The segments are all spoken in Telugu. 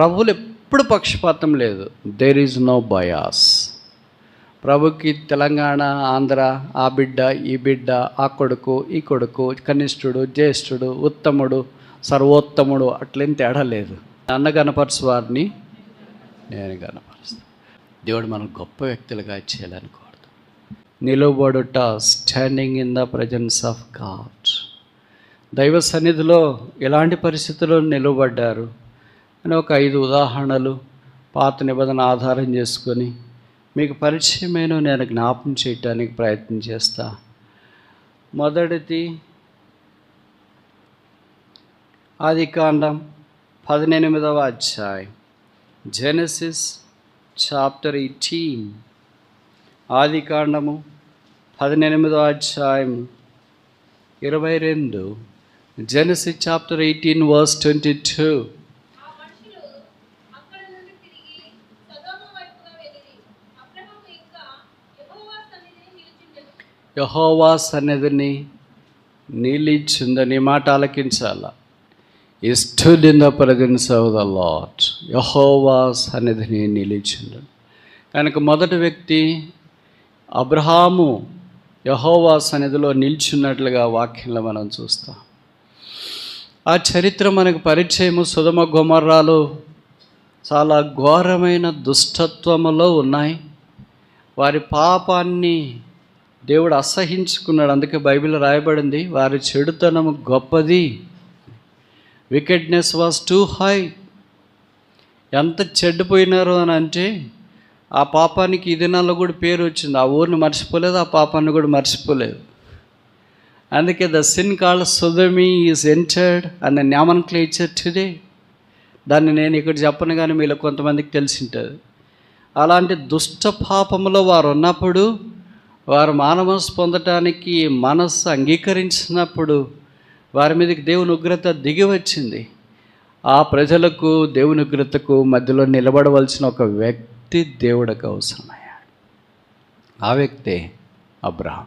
ప్రభువులు ఎప్పుడు పక్షపాతం లేదు. There is no bias. ప్రభుకి తెలంగాణ, ఆంధ్ర, ఆ బిడ్డ, ఈ బిడ్డ, ఆ కొడుకు, ఈ కొడుకు, కనిష్ఠుడు, జ్యేష్ఠుడు, ఉత్తముడు, సర్వోత్తముడు అట్లేం తేడా లేదు. అన్న గణపరచు వారిని నేను గణపరుస్తాను. దేవుడు మనం గొప్ప వ్యక్తులుగా చేయాలని కోరుతాం. నిలబడుట, standing in the presence of God. దైవ సన్నిధిలో ఎలాంటి పరిస్థితుల్లో నిలబడ్డారు అని ఒక 5 ఉదాహరణలు పాత నిబంధన ఆధారం చేసుకొని మీకు పరిచయమైన నేను జ్ఞాపం చేయటానికి ప్రయత్నం చేస్తా. మొదటిది ఆదికాండం 18వ అధ్యాయం. Genesis chapter 18. ఆదికాండము 18వ అధ్యాయం 22. Genesis chapter 18 verse 22. యెహోవా సన్నిధిని నిలిచిందని మాట ఆలకించాల. He stood in the presence of the Lord. యెహోవా సన్నిధిని నిలిచిండు. కనుక మొదటి వ్యక్తి అబ్రహాము యెహోవా సన్నిధిలో నిల్చున్నట్లుగా వాక్యంలో మనం చూస్తాం. ఆ చరిత్ర మనకు పరిచయము. సొదొమ గొమొర్రాలు చాలా ఘోరమైన దుష్టత్వములో ఉన్నాయి. వారి పాపాన్ని దేవుడు అసహించుకున్నాడు. అందుకే బైబిల్ రాయబడింది, వారి చెడుతనము గొప్పది. Wickedness was two high. ఎంత చెడ్డిపోయినారు అని అంటే ఆ పాపానికి ఈ దినాల్లో కూడా పేరు వచ్చింది. ఆ ఊరిని మర్చిపోలేదు, ఆ పాపాన్ని కూడా మర్చిపోలేదు. అందుకే the sin called sodomy is entered అన్న నామన్క్లేచర్ టుడే. దాన్ని నేను ఇక్కడ చెప్పను, కానీ మీలో కొంతమందికి తెలిసి ఉంటుంది. అలాంటి దుష్ట పాపంలో వారు ఉన్నప్పుడు, వారు మానవసు పొందటానికి మనస్సు అంగీకరించినప్పుడు వారి మీదకి దేవుని ఉగ్రత దిగి వచ్చింది. ఆ ప్రజలకు దేవుని ఉగ్రతకు మధ్యలో నిలబడవలసిన ఒక వ్యక్తి దేవుడికి అవసరమయ్యాడు. ఆ వ్యక్తే అబ్రహాం.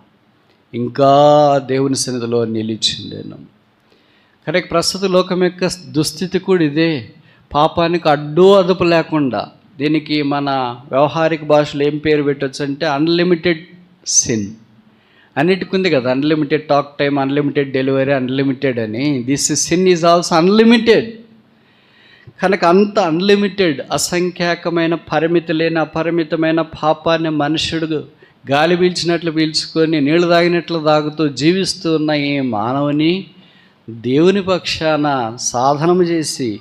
ఇంకా దేవుని సన్నిధిలో నిలిచిండేను. కనుక ప్రస్తుత లోకం యొక్క దుస్థితి కూడా ఇదే. పాపానికి అడ్డు అదుపు లేకుండా, దీనికి మన వ్యవహారిక భాషలో ఏం పేరు పెట్టవచ్చు అంటే అన్లిమిటెడ్ సిన్. అన్నిటికి ఉంది కదా, unlimited talk time, unlimited delivery, unlimited అని. This sin is also unlimited. కనుక అంత అన్లిమిటెడ్, అసంఖ్యాకమైన, పరిమితి లేని అపరిమితమైన పాపాన్ని మనుషుడు గాలి పీల్చినట్లు పీల్చుకొని నీళ్లు తాగినట్లు తాగుతూ జీవిస్తూ ఉన్న ఈ మానవుని దేవుని పక్షాన సాధనము చేసి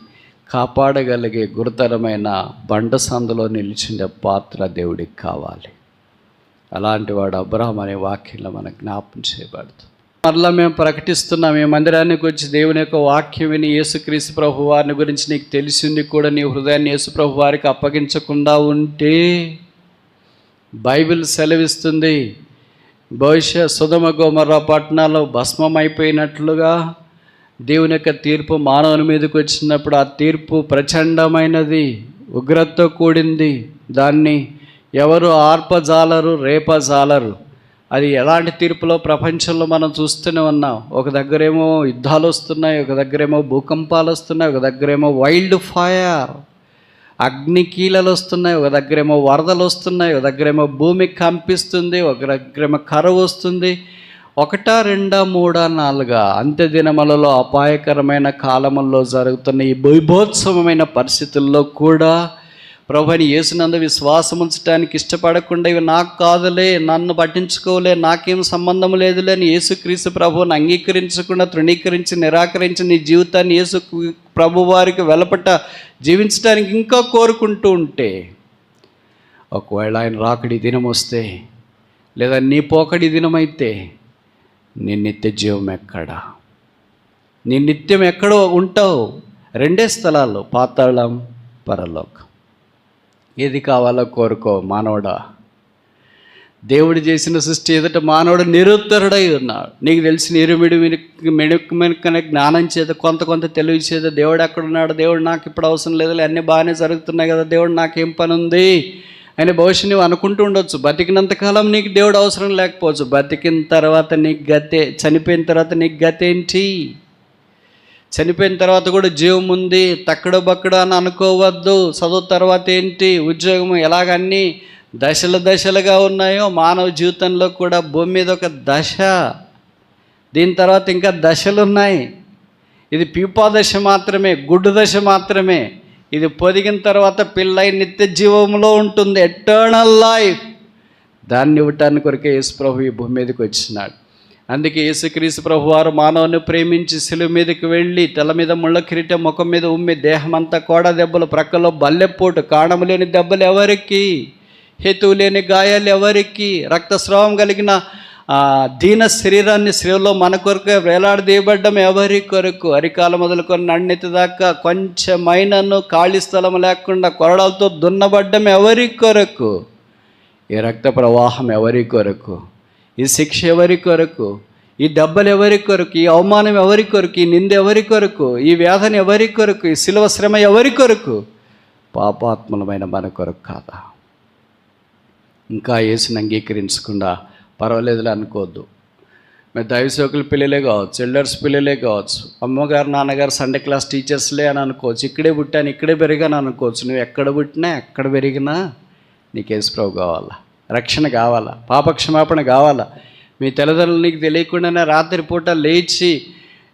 కాపాడగలిగే గురుతరమైన బండ సందులో నిలిచిండే పాత్ర దేవుడికి కావాలి. అలాంటి వాడు అబ్రహాం అనే వాక్యంలో మనకు జ్ఞాపం చేయబడుతుంది. మరలా మేము ప్రకటిస్తున్నాం, ఈ మందిరానికి వచ్చి దేవుని యొక్క వాక్యం విని యేసుక్రీస్తు ప్రభు వారిని గురించి నీకు తెలిసింది కూడా నీ హృదయాన్ని యేసు ప్రభు వారికి అప్పగించకుండా ఉంటే బైబిల్ సెలవిస్తుంది, బహుశా సొదొమ గొమొర్రా పట్టణాల్లో భస్మం అయిపోయినట్లుగా దేవుని యొక్క తీర్పు మానవుని మీదకి వచ్చినప్పుడు ఆ తీర్పు ప్రచండమైనది, ఉగ్రతతో కూడింది. దాన్ని ఎవరు ఆర్పజాలరు, రేపజాలరు. అది ఎలాంటి తీర్పులో ప్రపంచంలో మనం చూస్తూనే ఉన్నాం. ఒక దగ్గరేమో యుద్ధాలు వస్తున్నాయి, ఒక దగ్గరేమో భూకంపాలు వస్తున్నాయి, ఒక దగ్గరేమో వైల్డ్ ఫైర్, అగ్నికీలలు వస్తున్నాయి, ఒక దగ్గరేమో వరదలు వస్తున్నాయి, ఒక దగ్గరేమో భూమి కంపిస్తుంది, ఒక దగ్గరేమో కరువు వస్తుంది. 1, 2, 3, 4 అంత్య దినములలో అపాయకరమైన కాలముల్లో జరుగుతున్న ఈ బీభత్సమైన పరిస్థితుల్లో కూడా ప్రభుని యేసునందు విశ్వాసం ఉంచడానికి ఇష్టపడకుండా, ఇవి నాకు కాదులే, నన్ను పట్టించుకోలే, నాకేం సంబంధం లేదులే అని యేసుక్రీస్తు ప్రభువుని అంగీకరించకుండా, తృణీకరించి, నిరాకరించి నీ జీవితాన్ని యేసు ప్రభు వారికి వెలపట జీవించడానికి ఇంకా కోరుకుంటూ ఉంటే, ఒకవేళ ఆయన రాకడి దినం వస్తే, లేదా నీ పోకడి దినమైతే, నీ నిత్య జీవం ఎక్కడా? నీ నిత్యం ఎక్కడో ఉంటావు. 2 స్థలాలు, పాతాళం, పరలోకం. ఏది కావాలో కోరుకో మానవుడా. దేవుడు చేసిన సృష్టి ఎదుట మానవుడు నిరుత్తరుడై ఉన్నాడు. నీకు తెలిసిన ఇరుమిడి మెడుకమైన జ్ఞానం చేత, కొంత తెలివి చేత దేవుడు ఎక్కడున్నాడు, దేవుడు నాకు ఇప్పుడు అవసరం లేదు, అన్నీ బాగానే జరుగుతున్నాయి కదా, దేవుడు నాకేం పని ఉంది అని బహుశా నువ్వు అనుకుంటూ ఉండొచ్చు. బతికినంతకాలం నీకు దేవుడు అవసరం లేకపోవచ్చు. బతికిన తర్వాత నీకు గతే, చనిపోయిన తర్వాత నీకు గతేంటి? చనిపోయిన తర్వాత కూడా జీవం ఉంది, తక్కడు బక్కడు అని అనుకోవద్దు. చదువు తర్వాత ఏంటి, ఉద్యోగం, ఎలాగన్నీ దశలుగా ఉన్నాయో మానవ జీవితంలో కూడా భూమి మీద ఒక దశ, దీని తర్వాత ఇంకా దశలు ఉన్నాయి. ఇది పీపా దశ మాత్రమే, గుడ్డు దశ మాత్రమే. ఇది పొదిగిన తర్వాత పిల్లై నిత్య జీవంలో ఉంటుంది, ఎటర్నల్ లైఫ్. దాన్ని ఇవ్వటానికి కొరకే యేసు ప్రభు ఈ భూమి మీదకి వచ్చినాడు. అందుకే యేసుక్రీస్తు ప్రభు వారు మానవుని ప్రేమించి శిలువ మీదకి వెళ్ళి తల మీద ముళ్ళ కిరీటం, ముఖం మీద ఉమ్మి, దేహం అంతా కోడ దెబ్బలు, ప్రక్కలో బల్లెపోటు, కాణము లేని దెబ్బలు ఎవరికి, హేతువు లేని గాయాలు ఎవరికి, రక్తస్రావం కలిగిన దీన శరీరాన్ని శ్రీలో మన కొరకు వేలాడదీయబడ్డం ఎవరి కొరకు, అరికాల మొదలుకొని నన్నెత్తి దాకా కొంచెమైనను ఖాళీ స్థలం లేకుండా కొరడాలతో దున్నబడ్డం ఎవరి కొరకు, ఈ రక్త ప్రవాహం ఎవరి కొరకు, ఈ శిక్ష ఎవరి కొరకు, ఈ దెబ్బలు ఎవరి కొరకు, ఈ అవమానం ఎవరి కొరకు, ఈ నింద ఎవరి కొరకు, ఈ వేదన ఎవరి కొరకు, ఈ శిలువ శ్రమ ఎవరి కొరకు? పాపాత్మలమైన మన కొరకు కాదా? ఇంకా యేసుని అంగీకరించకుండా పర్వాలేదులే అనుకోవద్దు. మేము దైవసేవకుల పిల్లలే కావచ్చు, ఎల్డర్స్ పిల్లలే కావచ్చు, అమ్మగారు నాన్నగారు సండే క్లాస్ టీచర్స్లే అని అనుకోవచ్చు, ఇక్కడే పుట్టాను ఇక్కడే పెరిగాను అనుకోవచ్చు. నువ్వు ఎక్కడ పుట్టినా ఎక్కడ పెరిగినా నీకు యేసు ప్రభు కావాలా, రక్షణ కావాలా, పాపక్షమాపణ కావాలా. మీ తల్లిదండ్రులు నీకు తెలియకుండానే రాత్రిపూట లేచి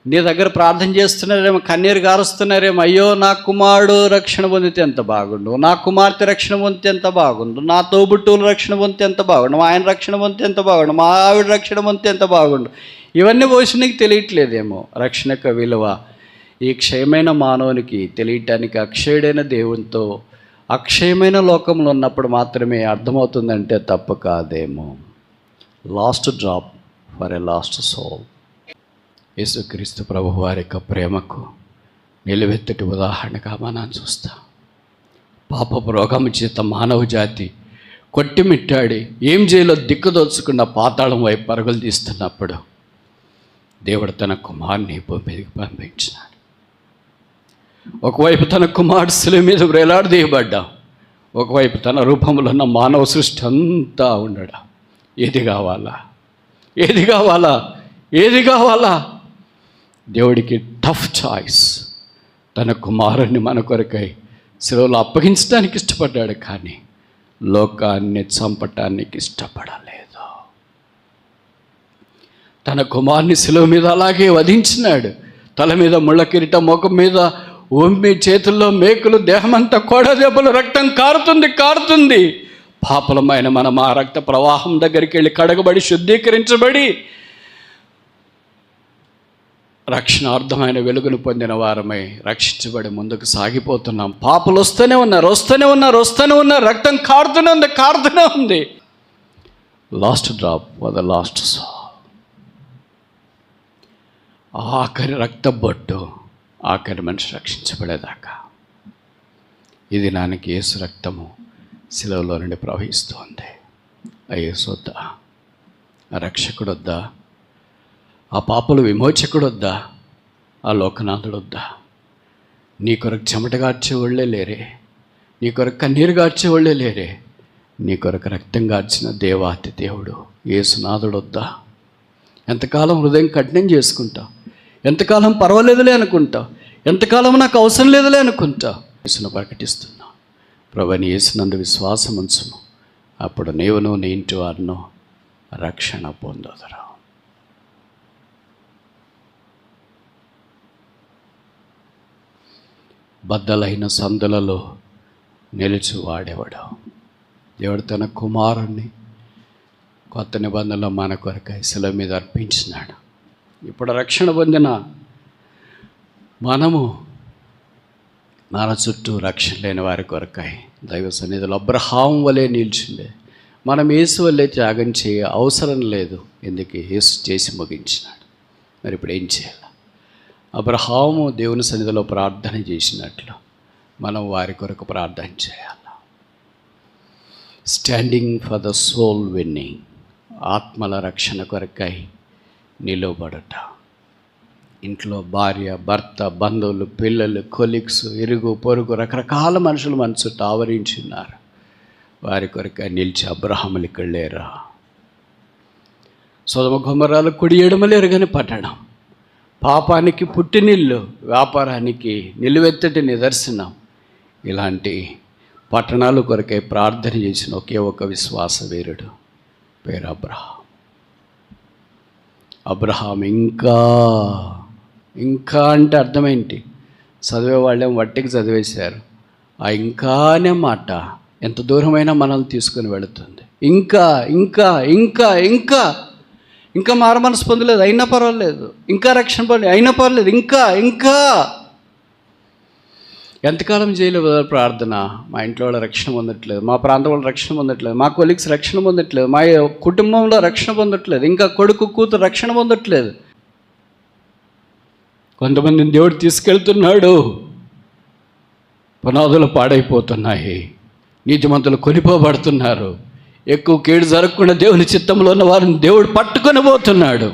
నీ దగ్గర ప్రార్థన చేస్తున్నారేమో, కన్నీరు గారుస్తున్నారేమో, అయ్యో నా కుమారుడు రక్షణ పొందితే ఎంత బాగుండు, నా కుమార్తె రక్షణ పొందితే ఎంత బాగుండు, నా తోబుట్టువులు రక్షణ పొందితే ఎంత బాగుండు, మా ఆయన రక్షణ పొందితే ఎంత బాగుండు, మా ఆవిడ రక్షణ పొందితే ఎంత బాగుండు. ఇవన్నీ పోసి నీకు తెలియట్లేదేమో రక్షణ యొక్క విలువ. ఈ క్షయమైన మానవునికి తెలియటానికి అక్షయుడైన దేవునితో అక్షయమైన లోకంలో ఉన్నప్పుడు మాత్రమే అర్థమవుతుందంటే తప్పు కాదేమో. Last drop for a last soul. యేసుక్రీస్తు ప్రభు వారి యొక్క ప్రేమకు నిలువెత్తటి ఉదాహరణగా మనం చూస్తాం. పాపపు రోగము చేత మానవ జాతి కొట్టిమిట్టాడి ఏం చేయాలో దిక్కుదోచుకున్న పాతాళం వైపు పరుగులు తీస్తున్నప్పుడు దేవుడు తన కుమారుని భూమి మీదకి పంపించినాడు. ఒకవైపు తన కుమారుడు శిలువ మీద వేలాడదీయబడ్డా, ఒకవైపు తన రూపంలో ఉన్న మానవ సృష్టి అంతా ఉండడా. ఏది కావాలా, ఏది కావాలా, ఏది కావాలా? దేవుడికి టఫ్ చాయిస్. తన కుమారుణ్ణి మన కొరకై శిలువలో అప్పగించడానికి ఇష్టపడ్డాడు, కానీ లోకాన్ని చంపటానికి ఇష్టపడలేదు. తన కుమారుని శిలువ మీద అలాగే వధించినాడు. తల మీద ముళ్ళ కిరీటం, ముఖం మీద ఉమ్మి, చేతుల్లో మేకులు, దేహమంతా కోడ దెబ్బలు, రక్తం కారుతుంది. పాపలమైన మనం ఆ రక్త ప్రవాహం దగ్గరికి వెళ్ళి కడగబడి శుద్ధీకరించబడి రక్షణార్థమైన వెలుగును పొందిన వారమై రక్షించబడి ముందుకు సాగిపోతున్నాం. పాపలు వస్తూనే ఉన్నారు, రక్తం కారుతూనే ఉంది. Last drop for the last soul. ఆఖరి రక్త బొట్టు, ఆఖరి మనిషి రక్షించబడేదాకా ఇది నానికి యేసు రక్తము శిలువలో నుండి ప్రవహిస్తోంది. ఆ యేసు వద్దా, ఆ రక్షకుడు వద్దా, ఆ పాపలు విమోచకుడు వద్దా, ఆ లోకనాథుడు వద్దా? నీ కొరకు చెమట గార్చేవాళ్ళే లేరే, నీ కొరకు కన్నీరు గార్చేవాళ్ళే లేరే, నీ కొరకు రక్తం గార్చిన దేవాతి దేవుడు యేసునాథుడు వద్దా? ఎంతకాలం హృదయం కఠినం చేసుకుంటావు, ఎంతకాలం పర్వాలేదులే అనుకుంటావు, ఎంతకాలం నాకు అవసరం లేదులే అనుకుంటావు. యేసును ప్రకటిస్తున్నా, ప్రభుని యేసునందు విశ్వాసం ఉంచుము, అప్పుడు నీవును నీ ఇంటి వారును రక్షణ పొందదురా. బద్దలైన సందులలో నిలిచి వాడేవాడు దేవుడు తన కుమారుణ్ణి కొత్త నిబంధనలో మన కొరకై శిలువ మీద అర్పించినాడు. ఇప్పుడు రక్షణ పొందిన మనము మన చుట్టూ రక్షణ లేని వారి కొరకై దైవ సన్నిధిలో అబ్రహాం వలె నిల్చుండే. మనం యేసు వల్లే త్యాగం చేయ అవసరం లేదు, ఎందుకు యేసు చేసి ముగించినాడు. మరి ఇప్పుడు ఏం చేయాలి? అబ్రహాము దేవుని సన్నిధిలో ప్రార్థన చేసినట్లు మనం వారి కొరకు ప్రార్థన చేయాలి. Standing for the soul winning, ఆత్మల రక్షణ కొరకై నిలబడట. ఇంట్లో భార్య, భర్త, బంధువులు, పిల్లలు, కొలీగ్స్, ఇరుగు పొరుగు రకరకాల మనుషులు మన చుట్టూ ఆవరించున్నారు. వారి కొరకై నిలిచి అబ్రహాములు ఇక్కడ లేరా? సొదొమ గొమొర్రాలు కుడి ఎడమ లేరు కానీ పట్టణం పాపానికి పుట్టినిల్లు, వ్యాపారానికి నిలువెత్తటి నిదర్శనం. ఇలాంటి పట్టణాల కొరకై ప్రార్థన చేసిన ఒకే ఒక విశ్వాస వీరుడు పేరు అబ్రహాం. అబ్రహాం ఇంకా అంటే అర్థమేంటి? చదివే వాళ్ళేం వట్టికి చదివేశారు. ఆ ఇంకా అనే మాట ఎంత దూరమైనా మనల్ని తీసుకుని వెళుతుంది. ఇంకా ఇంకా ఇంకా ఇంకా ఇంకా మారు మనసు పొందలేదు అయినా పర్వాలేదు, ఇంకా రక్షణ పొంది అయినా పర్వాలేదు, ఇంకా ఇంకా ఎంతకాలం చేయలేదు ప్రార్థన? మా ఇంట్లో వాళ్ళు రక్షణ పొందట్లేదు, మా ప్రాంతం వాళ్ళు రక్షణ పొందట్లేదు, మా కొలీగ్స్ రక్షణ పొందట్లేదు, మా కుటుంబంలో రక్షణ పొందట్లేదు, ఇంకా కొడుకు కూతురు రక్షణ పొందట్లేదు. కొంతమందిని దేవుడు తీసుకెళ్తున్నాడు, పునాదులు పాడైపోతున్నాయి, నీతిమంతులు కొనిపోబడుతున్నారు. ఎక్కువ కేడు జరగకుండా దేవుని చిత్తంలో ఉన్న వారిని దేవుడు పట్టుకొని పోతున్నాడు.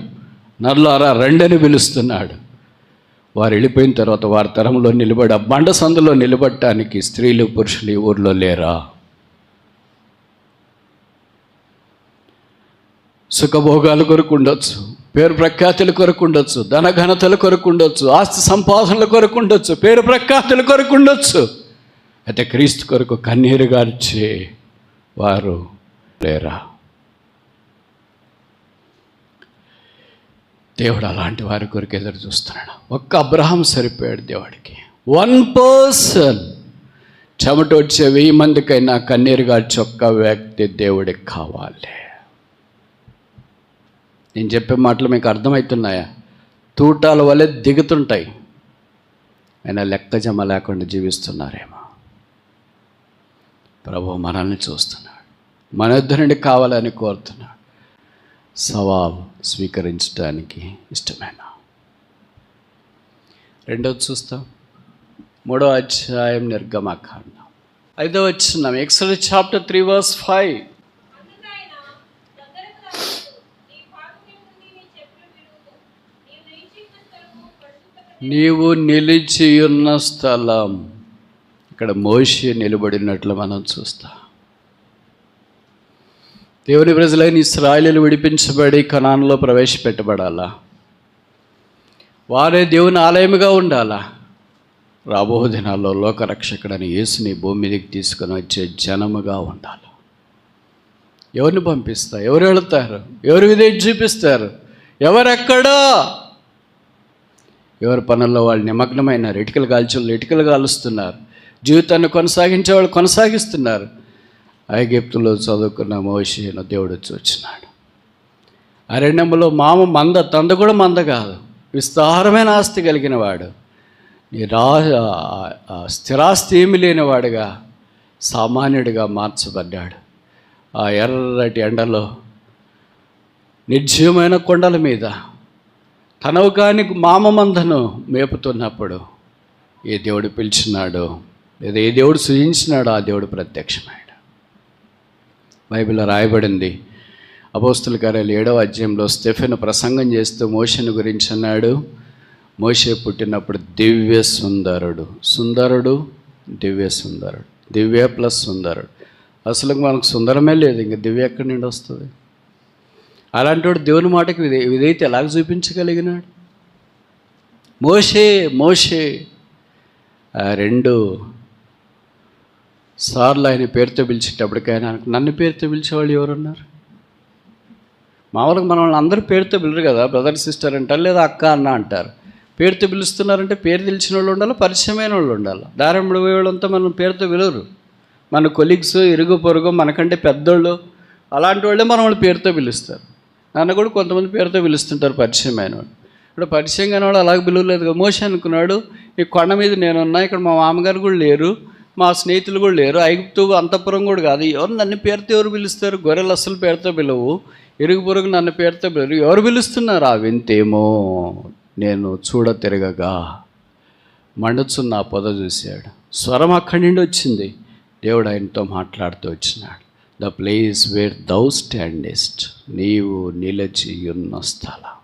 నల్లారా రెండని పిలుస్తున్నాడు. వారు వెళ్ళిపోయిన తర్వాత వారి తరంలో నిలబడి బండ సందులో నిలబడటానికి స్త్రీలు పురుషులు ఈ ఊర్లో లేరా? సుఖభోగాల కొరకు ఉండొచ్చు, పేరు ప్రఖ్యాతుల కొరకు ఉండొచ్చు, ధన ఘనతల కొరకు ఉండొచ్చు, ఆస్తి సంపాదనల కొరకు ఉండొచ్చు, పేరు ప్రఖ్యాతుల కొరకు ఉండొచ్చు. అయితే క్రీస్తు కొరకు కన్నీరు గార్చే వారు లేరా? దేవుడు అలాంటి వారి కొరకు ఎదురు చూస్తున్నాడు. ఒక్క అబ్రహాం సరిపోయాడు దేవుడికి. 1 పర్సన్ చెమట వచ్చే 1000 మందికైనా కన్నీరు గార్చే ఒక్క వ్యక్తి దేవుడికి కావాలి. నేను చెప్పే మాటలు మీకు అర్థమవుతున్నాయా? తూటాల వలె దిగుతుంటాయి, అయినా లెక్క జమ లేకుండా జీవిస్తున్నారేమో. ప్రభు మనల్ని చూస్తున్నాడు, మన ఇద్దరి నుండి కావాలని కోరుతున్నాడు. సవాల్ స్వీకరించడానికి ఇష్టమైన. రెండోది చూస్తాం, 3వ అధ్యాయం నిర్గమకాండం 5వ వచనం. Exodus chapter 3 verse 5. నీవు నిలిచియున్న స్థలం. ఇక్కడ మోషే నిలబడినట్లు మనం చూస్తాం. దేవుని ప్రజలైన ఇశ్రాయేలీయులు విడిపించబడి కనానులో ప్రవేశపెట్టబడాలా, వారే దేవుని ఆలయముగా ఉండాలా. రాబో దినాల్లో లోకరక్షకుడని యేసుని భూమి మీదకి తీసుకొని వచ్చే జనముగా ఉండాలి. ఎవరిని పంపిస్తా? ఎవరు వెళుతారు? ఎవరు విధేయత చూపిస్తారు? ఎవరెక్కడా? ఎవరి పనుల్లో వాళ్ళు నిమగ్నమైనారు. ఇటుకలు కాల్చేవాళ్ళు ఇటుకలు కాలుస్తున్నారు, జీవితాన్ని కొనసాగించే వాళ్ళు కొనసాగిస్తున్నారు. ఐగుప్తులో చదువుకున్న మోషేను దేవుడు వచ్చి వచ్చినాడు. అరణ్యంలో మంద, తంద కూడా మంద కాదు, విస్తారమైన ఆస్తి కలిగిన వాడు, స్థిరాస్తి ఏమి లేనివాడుగా సామాన్యుడిగా మార్చబడ్డాడు. ఆ ఎర్రటి ఎండలో నిర్జీవమైన కొండల మీద తనవు కాని మందను మేపుతున్నప్పుడు ఏ దేవుడు పిలిచినాడో లేదా ఏ దేవుడు సృజించినాడో ఆ దేవుడు ప్రత్యక్షమైనాడు. బైబిల్లో రాయబడింది, అపోస్తుల కార్యాలు 7వ అధ్యాయంలో స్టెఫెను ప్రసంగం చేస్తూ మోషేను గురించి అన్నాడు. మోషే పుట్టినప్పుడు దివ్య సుందరుడు. సుందరుడు, దివ్య సుందరుడు, దివ్య ప్లస్ సుందరుడు. అసలు మనకు సుందరమే లేదు, ఇంక దివ్య ఎక్కడి నుండి వస్తుంది? అలాంటి వాడు దేవుని మాటకి విధేయత ఎలాగ చూపించగలిగినాడు? మోషే 2 సార్లు ఆయన పేరుతో పిలిచేటప్పటికైనా నన్ను పేరుతో పిలిచేవాళ్ళు ఎవరున్నారు? మామూలుగా మనల్ని అందరూ పేరుతో పిలరు కదా, బ్రదర్ సిస్టర్ అంటారు, లేదా అక్క అన్న అంటారు. పేరుతో పిలుస్తున్నారంటే పేరు తెలిసిన వాళ్ళు ఉండాలి, పరిచయమైన వాళ్ళు ఉండాలి. దారంబడి పోయేవాళ్ళంతా మనం పేరుతో పిలవరు. మన కొలీగ్స్, ఇరుగు పొరుగు, మనకంటే పెద్దోళ్ళు, అలాంటి వాళ్ళే మనం వాళ్ళు పేరుతో పిలుస్తారు. నన్ను కూడా కొంతమంది పేరుతో పిలుస్తుంటారు, పరిచయమైన వాళ్ళు. ఇప్పుడు పరిచయం కాని వాళ్ళు అలాగే పిలవలేదు కదా. మోషే అనుకున్నాడు, ఈ కొండ మీద నేనున్నా, ఇక్కడ మా మామగారు కూడా లేరు, మా స్నేహితులు కూడా లేరు, ఐగుప్తు అంతఃపురం కూడా కాదు, ఎవరు నన్ను పేరుతో ఎవరు పిలుస్తారు? గొర్రెలు అస్సలు పేరుతో పిలవు, ఇరుగు పొరుగు నన్ను పేరుతో పిలరు, ఎవరు పిలుస్తున్నారు? ఆ వింతేమో నేను చూడ తిరగగా మండుచున్న ఆ పొద చూశాడు. స్వరం అక్కడి నుండి వచ్చింది. దేవుడు ఆయనతో మాట్లాడుతూ వచ్చినాడు. ద ప్లేస్ వేర్ దౌ స్టాండెస్ట్, నీవు నిలిచి ఉన్న స్థలం.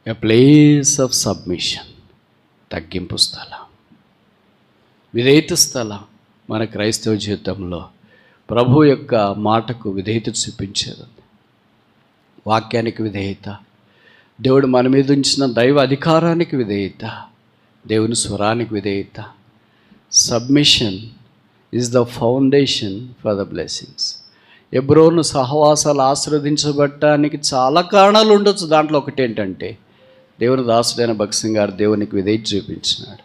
ఎ ప్లేస్ ఆఫ్ సబ్మిషన్, తగ్గింపు స్థలం, విధేయత స్థలం. మన క్రైస్తవ జీవితంలో ప్రభు యొక్క మాటకు విధేయత చూపించేది, వాక్యానికి విధేయత, దేవుడు మన మీద ఉంచిన దైవ అధికారానికి విధేయత, దేవుని స్వరానికి విధేయత. Submission is the foundation for the blessings. హెబ్రోను సహవాసాలు ఆశీర్వదించబడటానికి చాలా కారణాలు ఉండొచ్చు. దాంట్లో ఒకటి ఏంటంటే, దేవుని దాసుడైన భగత్ సింగ్ గారు దేవునికి విధేయత చూపించినాడు.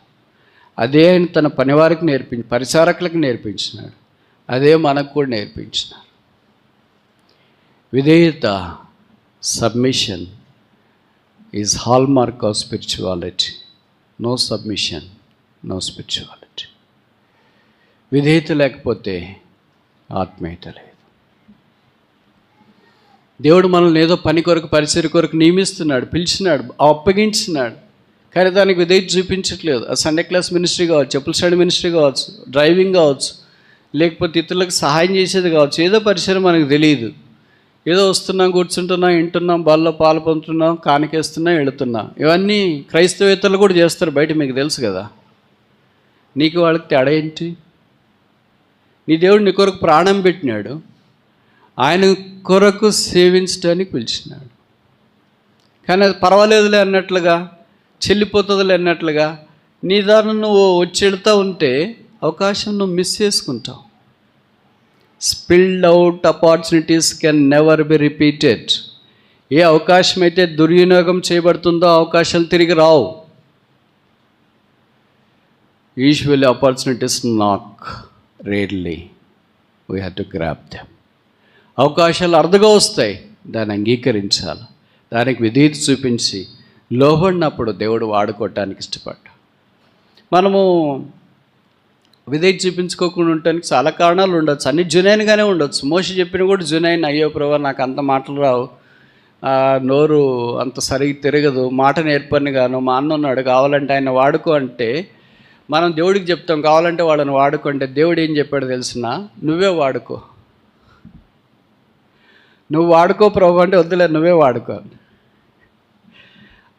అదే ఆయన తన పనివారికి పరిచారకులకు నేర్పించినాడు. అదే మనకు కూడా నేర్పించినారు. విధేయత, submission is hallmark of spirituality. No submission, no spirituality. విధేయత లేకపోతే ఆత్మీయత లేదు. దేవుడు మనల్ని ఏదో పని కొరకు, పరిచర్య కొరకు నియమిస్తున్నాడు, పిలిచినాడు, అప్పగించినాడు. కానీ దానికి విధేయత చూపించట్లేదు. ఆ సండే క్లాస్ మినిస్ట్రీ కావచ్చు, చెప్పుల స్టడీ మినిస్ట్రీ కావచ్చు, డ్రైవింగ్ కావచ్చు, లేకపోతే ఇతరులకు సహాయం చేసేది కావచ్చు. ఏదో పరిచయం మనకు తెలియదు. ఏదో వస్తున్నాం, కూర్చుంటున్నాం, వింటున్నాం, బాల్లో పాలు పొందుతున్నాం, కానికేస్తున్నాం, వెళుతున్నాం. ఇవన్నీ క్రైస్తవేతలు కూడా చేస్తారు బయట, మీకు తెలుసు కదా. నీకు వాళ్ళకి తేడా ఏంటి? నీ దేవుడు నీ కొరకు ప్రాణం పెట్టినాడు, ఆయన కొరకు సేవించడానికి పిలిచినాడు. కానీ అది పర్వాలేదులే అన్నట్లుగా, చెల్లిపోతుందిలే అన్నట్లుగా నీ దారిని నువ్వు వచ్చి వెళ్తూ ఉంటే అవకాశం నువ్వు మిస్ చేసుకుంటావు. Spilled out opportunities can never be repeated. ఏ అవకాశం అయితే దుర్వినియోగం చేయబడుతుందో అవకాశాలు తిరిగి రావు. Usually opportunities knock, rarely we have to grab them. అవకాశాలు అరుదుగా వస్తాయి, దాన్ని అంగీకరించాలి, దానికి విధేయత చూపించి లోబడినప్పుడు దేవుడు వాడుకోవటానికి ఇష్టపడ్డా. మనము విధేయత చూపించుకోకుండా ఉండటానికి చాలా కారణాలు ఉండొచ్చు, అన్ని జునైన్గానే ఉండొచ్చు. మోషే చెప్పిన కూడా జునైన్, అయ్యో ప్రభా నాకు అంత మాటలు రావు, నోరు అంత సరిగ్గా తిరగదు, మాట నేర్పని గాను, మా అన్న ఉన్నాడు కావాలంటే ఆయన వాడుకో అంటే మనం దేవుడికి చెప్తాం కావాలంటే వాళ్ళని వాడుకుంటే. దేవుడు ఏం చెప్పాడు తెలిసిన? నువ్వే వాడుకో. నువ్వు వాడుకో ప్రభు అంటే వద్దులే, నువ్వే వాడుకో.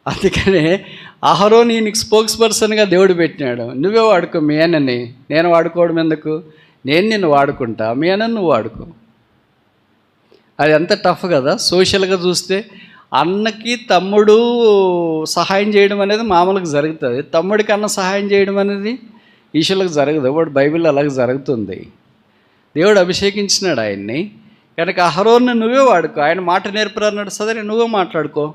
అందుకనే అహరోను నీకు స్పోక్స్ పర్సన్గా దేవుడు పెట్టినాడు. నువ్వే వాడుకో మీ అన్నని. నేను వాడుకోవడం ఎందుకు? నేను నిన్ను వాడుకుంటా, మీ అన్నని నువ్వు వాడుకో. అది ఎంత టఫ్ కదా. సోషల్గా చూస్తే అన్నకి తమ్ముడు సహాయం చేయడం అనేది మామూలుగా జరుగుతుంది. తమ్ముడికి అన్న సహాయం చేయడం అనేది ఈశ్వరులకు జరగదు. వాడు బైబిల్లో అలాగే జరుగుతుంది. దేవుడు అభిషేకించినాడు ఆయన్ని కనుక. అహరోన్ని నువ్వే వాడుకో. ఆయన మాట నేర్పరు అన్నాడు, సరే నువ్వే మాట్లాడుకో.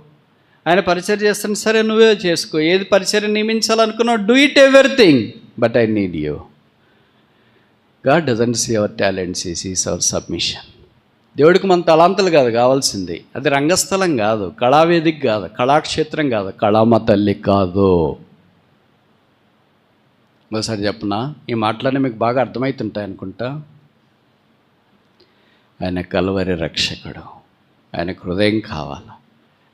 ఆయన పరిచర్య చేస్తాను, సరే నువ్వే చేసుకో. ఏది పరిచర్య నియమించాలనుకున్నావు, do it everything, but I need you. God doesn't see our talents, he sees our submission. దేవుడికి మన తలాంతలు కాదు కావాల్సింది, అది రంగస్థలం కాదు, కళావేదిక కాదు, కళాక్షేత్రం కాదు, కళామ తల్లి కాదు. ఒకసారి చెప్పనా, ఈ మాటలన్నీ మీకు బాగా అర్థమవుతుంటాయి అనుకుంటా. ఆయన కలువరి రక్షకుడు, ఆయనకు హృదయం కావాలి.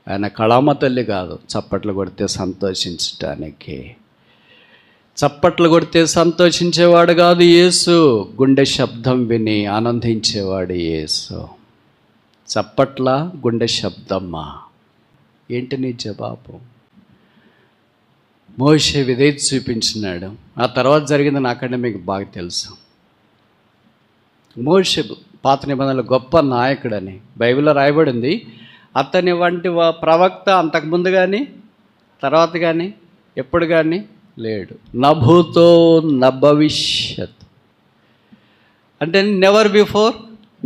ఆయన కళామ తల్లి కాదు, చప్పట్లు కొడితే సంతోషించటానికి. చప్పట్లు కొడితే సంతోషించేవాడు కాదు యేసు, గుండె శబ్దం విని ఆనందించేవాడు యేసు. చప్పట్ల గుండె శబ్దమ్మా, ఏంటి నీ జవాబు? మోషే విధేయత చూపించినాడు. ఆ తర్వాత జరిగింది నాకంటే మీకు బాగా తెలుసు. మోషే పాత నిబంధనలు గొప్ప నాయకుడని బైబిల్లో రాయబడింది. అతని వంటి ప్రవక్త అంతకుముందు కానీ తర్వాత కానీ ఎప్పుడు కానీ లేడు. నభూతో నభవిష్యత్ అంటే నెవర్ బిఫోర్,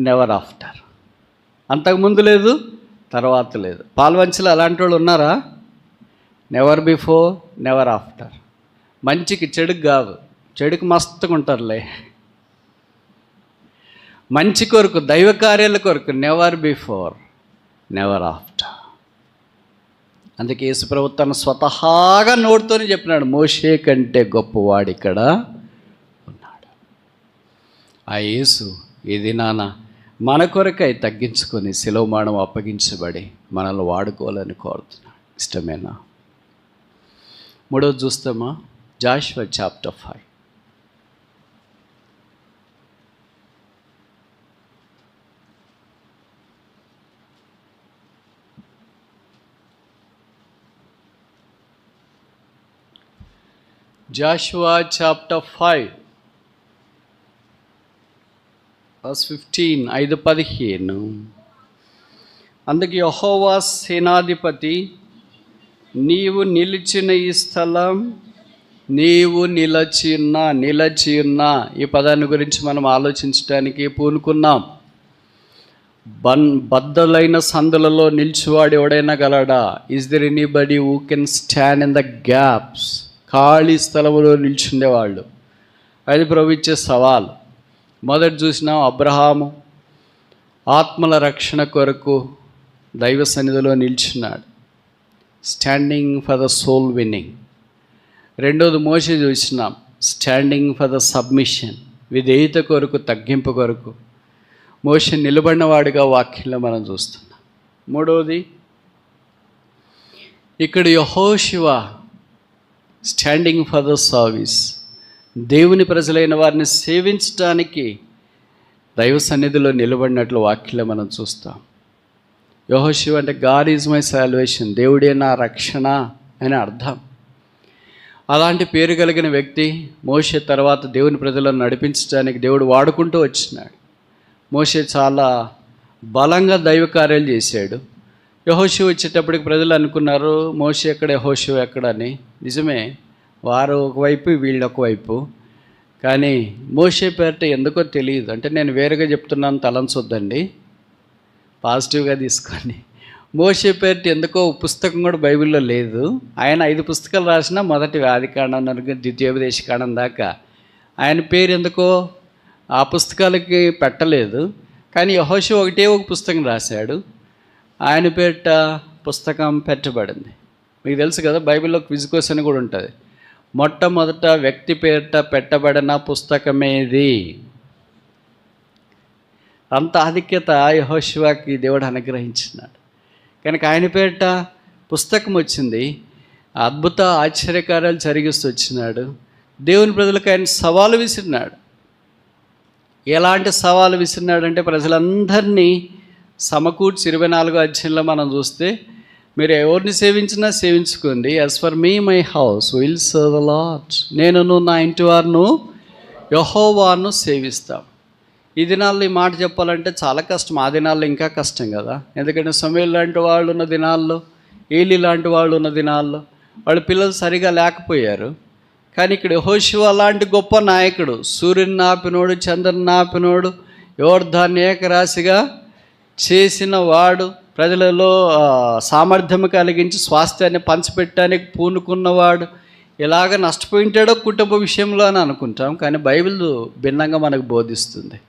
నెవర్ ఆఫ్టర్. అంతకుముందు లేదు, తర్వాత లేదు. పాల్వంచలు అలాంటి వాళ్ళు ఉన్నారా? Never before, never after. మంచికి చెడుకు కాదు, చెడుకు మస్తుగా ఉంటారులే. మంచి కొరకు, దైవ కార్యాల కొరకు నెవర్ బిఫోర్, నెవర్ ఆఫ్టర్. అందుకే యేసు ప్రభు తను స్వతహాగా నోటితోనే చెప్పినాడు, మోషే కంటే గొప్పవాడు ఇక్కడ ఉన్నాడు. ఆ యేసు ఈ దినాన మన కొరకై తగ్గించుకొని శిలోమానం అప్పగించబడి మనల్ని వాడుకోవాలని కోరుతున్నాడు. ఇష్టమేనా? మూడోది చూస్తామా? Joshua chapter 5. Joshua chapter 5 verse 15, 5:15. అందుకు యెహోవా సేనాధిపతి నీవు నిలిచిన ఈ స్థలం, నీవు నిలచి ఉన్న ఈ పదాన్ని గురించి మనం ఆలోచించడానికి పూనుకున్నాం. బద్దలైన సందులలో నిలిచివాడు ఎవడైనా గలడా? Is there anybody who can stand in the gaps? ఖాళీ స్థలములో నిల్చుండేవాళ్ళు. అది ప్రభు ఇచ్చే సవాల్. మొదటి చూసినాం, అబ్రహాము ఆత్మల రక్షణ కొరకు దైవ సన్నిధిలో నిల్చున్నాడు, standing for the soul winning. రెండోది మోషే చూసినాం, స్టాండింగ్ ఫర్ ద సబ్మిషన్, విధేయత కొరకు, తగ్గింపు కొరకు మోషే నిలబడినవాడిగా వాక్యంలో మనం చూస్తున్నాం. మూడవది ఇక్కడ యెహోషువ స్టాండింగ్ ఫర్ ద సర్వీస్, దేవుని ప్రజలైన వారిని సేవించడానికి దైవ సన్నిధిలో నిలబడినట్లు వాక్యంలో మనం చూస్తాం. యెహోషువ అంటే గాడ్ ఈజ్ మై సాల్వేషన్, దేవుడే నా రక్షణ అని అర్థం. అలాంటి పేరు కలిగిన వ్యక్తి మోషే తర్వాత దేవుని ప్రజలను నడిపించడానికి దేవుడు వాడుకుంటూ వచ్చినాడు. మోషే చాలా బలంగా దైవ కార్యాలు చేశాడు. యెహోషువ వచ్చేటప్పటికి ప్రజలు అనుకున్నారు మోషే ఎక్కడ, యెహోషువ ఎక్కడని. నిజమే, వారు ఒకవైపు వీళ్ళు ఒకవైపు. కానీ మోషే పేరిట ఎందుకో తెలియదు. అంటే నేను వేరుగా చెప్తున్నాను తలంచొద్దండి, పాజిటివ్గా తీసుకొని. మోషే పేరిట ఎందుకో పుస్తకం కూడా బైబిల్లో లేదు. ఆయన 5 పుస్తకాలు రాసిన, మొదటి ఆదికాండం నుండి ద్వితీయోపదేశకాండం దాకా. ఆయన పేరు ఎందుకో ఆ పుస్తకాలకి పెట్టలేదు. కానీ యెహోషువ ఒకటే ఒక పుస్తకం రాశాడు, ఆయన పేరిట పుస్తకం పెట్టబడింది. మీకు తెలుసు కదా, బైబిల్లో క్విజ్ క్వశ్చన్ కూడా ఉంటుంది. మొట్టమొదట వ్యక్తి పేరిట పెట్టబడిన పుస్తకమేది? అంత ఆధిక్యత యెహోషువకి దేవుడు అనుగ్రహించినాడు. కనుక ఆయన పేరిట పుస్తకం వచ్చింది. అద్భుత ఆశ్చర్యకార్యాలు జరిగిస్తూ వచ్చినాడు. దేవుని ప్రజలకు ఆయన సవాలు విసిరినాడు. ఎలాంటి సవాలు విసిరినాడంటే, ప్రజలందరినీ సమకూర్చి 24వ అధ్యాయంలో మనం చూస్తే, మీరు ఎవరిని సేవించినా సేవించుకోండి, as for me my house will serve the Lord, నేనును నా ఇంటి వారును యెహోవాను సేవిస్తాం. ఈ దినాల్లో ఈ మాట చెప్పాలంటే చాలా కష్టం. ఆ దినాల్లో ఇంకా కష్టం కదా. ఎందుకంటే సమూయేలు లాంటి వాళ్ళు ఉన్న దినాల్లో, ఏలీ లాంటి వాళ్ళు ఉన్న దినాల్లో వాళ్ళ పిల్లలు సరిగా లేకపోయారు. కానీ ఇక్కడ యెహోషువ లాంటి గొప్ప నాయకుడు, సూర్యుని నాపినోడు, చంద్రుని నాపినోడు, యోర్దాన్ని ఏకరాశిగా చేసిన వాడు, ప్రజలలో సామర్థ్యం కలిగించి స్వాస్థ్యాన్ని పంచిపెట్టడానికి పూనుకున్నవాడు, ఎలాగ నష్టపోయింటాడో కుటుంబ విషయంలో అని అనుకుంటాం. కానీ బైబిల్ భిన్నంగా మనకు బోధిస్తుంది.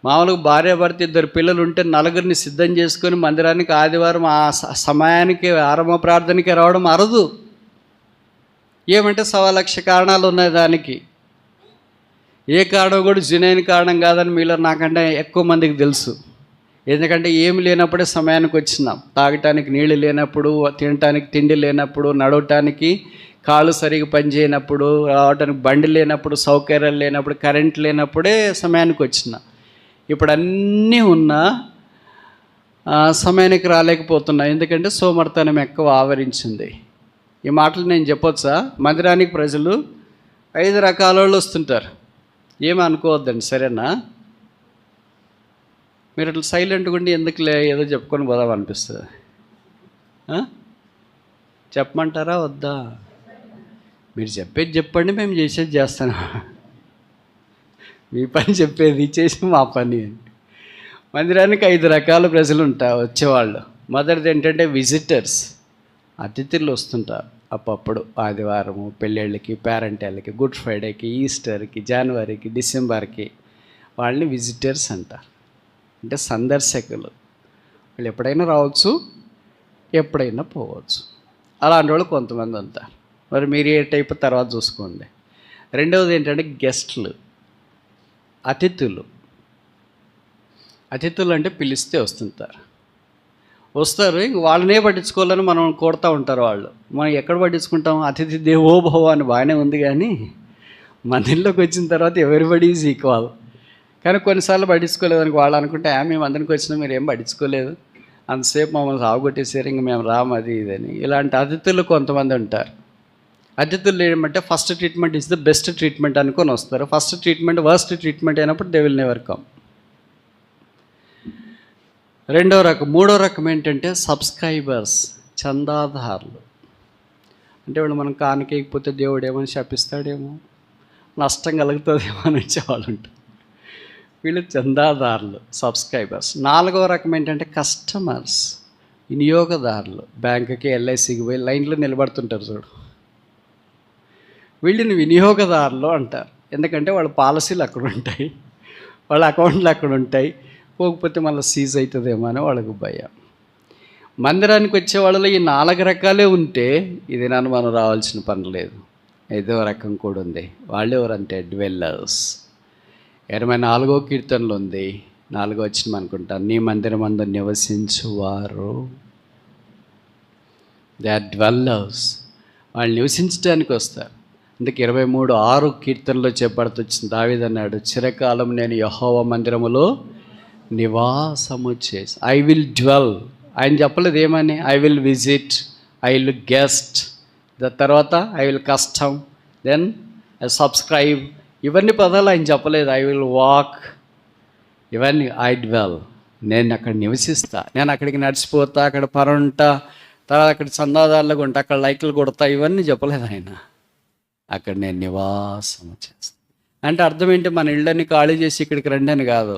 మామూలుగా భార్యాభర్త 2 పిల్లలు ఉంటే 4గురిని సిద్ధం చేసుకొని మందిరానికి ఆదివారం ఆ సమయానికి ఆరంభ ప్రార్థనకి రావడం అరదు. ఏమంటే 1,00,000 కారణాలు ఉన్నాయి దానికి. ఏ కారణం కూడా జునైన కారణం కాదని మీలో నాకంటే ఎక్కువ మందికి తెలుసు. ఎందుకంటే ఏమి లేనప్పుడే సమయానికి వచ్చినాం. తాగటానికి నీళ్ళు లేనప్పుడు, తినటానికి తిండి లేనప్పుడు, నడవటానికి కాళ్ళు సరిగా పనిచేయనప్పుడు, రావటానికి బండి లేనప్పుడు, సౌకర్యాలు లేనప్పుడు, కరెంట్ లేనప్పుడే సమయానికి వచ్చిన. ఇప్పుడు అన్నీ ఉన్నా సమయానికి రాలేకపోతున్నా. ఎందుకంటే సోమర్తనం ఎక్కువ ఆవరించింది. ఈ మాటలు నేను చెప్పొచ్చా? మందిరానికి ప్రజలు 5 రకాల వాళ్ళు వస్తుంటారు. ఏమి అనుకోవద్దండి, సరేనా? మీరు అట్లా సైలెంట్గా ఉండి ఎందుకులే ఏదో చెప్పుకొని పోదాం అనిపిస్తుంది. చెప్పమంటారా వద్దా? మీరు చెప్పేది చెప్పండి, మేము చేసేది చేస్తాను. మీ పని చెప్పేది చేసి మా పని. మందిరానికి 5 రకాల ప్రజలు వచ్చేవాళ్ళు. మొదటిది ఏంటంటే విజిటర్స్, అతిథులు వస్తుంటారు. అప్పుడు ఆదివారము, పెళ్ళిళ్ళకి, పేరెంటాళ్ళకి, గుడ్ ఫ్రైడేకి, ఈస్టర్కి, జనవరికి, డిసెంబర్కి వాళ్ళని విజిటర్స్ అంటారు. అంటే సందర్శకులు. వాళ్ళు ఎప్పుడైనా రావచ్చు, ఎప్పుడైనా పోవచ్చు. అలాంటి వాళ్ళు కొంతమంది ఉంటారు. మరి మీరు ఏ టైప్ తర్వాత చూసుకోండి. రెండవది ఏంటంటే గెస్ట్లు, అతిథులు. అతిథులు అంటే పిలిస్తే వస్తారు. ఇంక వాళ్ళనే పట్టించుకోవాలని మనం కోరుతూ ఉంటారు వాళ్ళు. మనం ఎక్కడ పట్టించుకుంటాం? అతిథి దేవోభవ అని బాగానే ఉంది, కానీ మన ఇళ్ళకి వచ్చిన తర్వాత ఎవరిబడి ఈజ్ ఈక్వల్. కానీ కొన్నిసార్లు పట్టించుకోలేదని వాళ్ళు అనుకుంటే, మేము అందరికి వచ్చినా మీరు ఏం పట్టించుకోలేదు, అంతసేపు మమ్మల్ని సాగుకొట్టేసారు, ఇంక మేము రాము, అది ఇదని. ఇలాంటి అతిథులు కొంతమంది ఉంటారు. అతిథులు ఏమంటే first treatment is the best treatment అనుకొని వస్తారు. ఫస్ట్ ట్రీట్మెంట్ వర్స్ట్ ట్రీట్మెంట్ అయినప్పుడు దే విల్ నెవర్ కమ్. మూడో రకం ఏంటంటే సబ్స్క్రైబర్స్, చందాదారులు. అంటే వాళ్ళు మనం కానుకేయకపోతే దేవుడు ఏమని శపిస్తాడేమో, నష్టం కలుగుతుందేమో అని వచ్చేవాళ్ళు ఉంటారు. వీళ్ళు చందాదారులు, సబ్స్క్రైబర్స్. 4వ రకం ఏంటంటే కస్టమర్స్, వినియోగదారులు. బ్యాంకుకి ఎల్ఐసికి పోయి లైన్లో నిలబడుతుంటారు చూడు, వీళ్ళని వినియోగదారులు అంటారు. ఎందుకంటే వాళ్ళ పాలసీలు అక్కడ ఉంటాయి, వాళ్ళ అకౌంట్లు అక్కడ ఉంటాయి, పోకపోతే మళ్ళీ సీజ్ అవుతుందేమో అని వాళ్ళకు భయం. మందిరానికి వచ్చే వాళ్ళలో ఈ 4 రకాలే ఉంటే ఇది నన్ను మనం రావాల్సిన పని లేదు. 5వ రకం కూడా ఉంది. వాళ్ళు ఎవరంటే డ్వెల్లర్స్. 24వ కీర్తనలో ఉంది, 4వ వచనం అనుకుంటాను, నీ మందిరమందు నివసించువారు. They are dwellers. వాళ్ళు నివసించడానికి వస్తారు. అందుకే 23:6 కీర్తనలో చెప్పబడుతొచ్చింది. దావీదు అన్నాడు, చిరకాలం నేను యెహోవా మందిరములో నివాసము చేసి, ఐ విల్ డ్వెల్. ఆయన చెప్పలేదు ఏమని, I will visit, I will guest, తర్వాత I will custom, then I subscribe. ఇవన్నీ పదాలు ఆయన చెప్పలేదు. ఐ విల్ వాక్, ఇవన్నీ ఐ డ్వెల్. నేను అక్కడ నివసిస్తా, నేను అక్కడికి నడిచిపోతా, అక్కడ పరుంటా, తర్వాత అక్కడ చందాదారులుగా ఉంటా, అక్కడ లైట్లు కొడతా, ఇవన్నీ చెప్పలేదు ఆయన. అక్కడ నేను నివాసము చేస్తాను అంటే అర్థం ఏంటి, మన ఇళ్ళని ఖాళీ చేసి ఇక్కడికి రండి అని కాదు.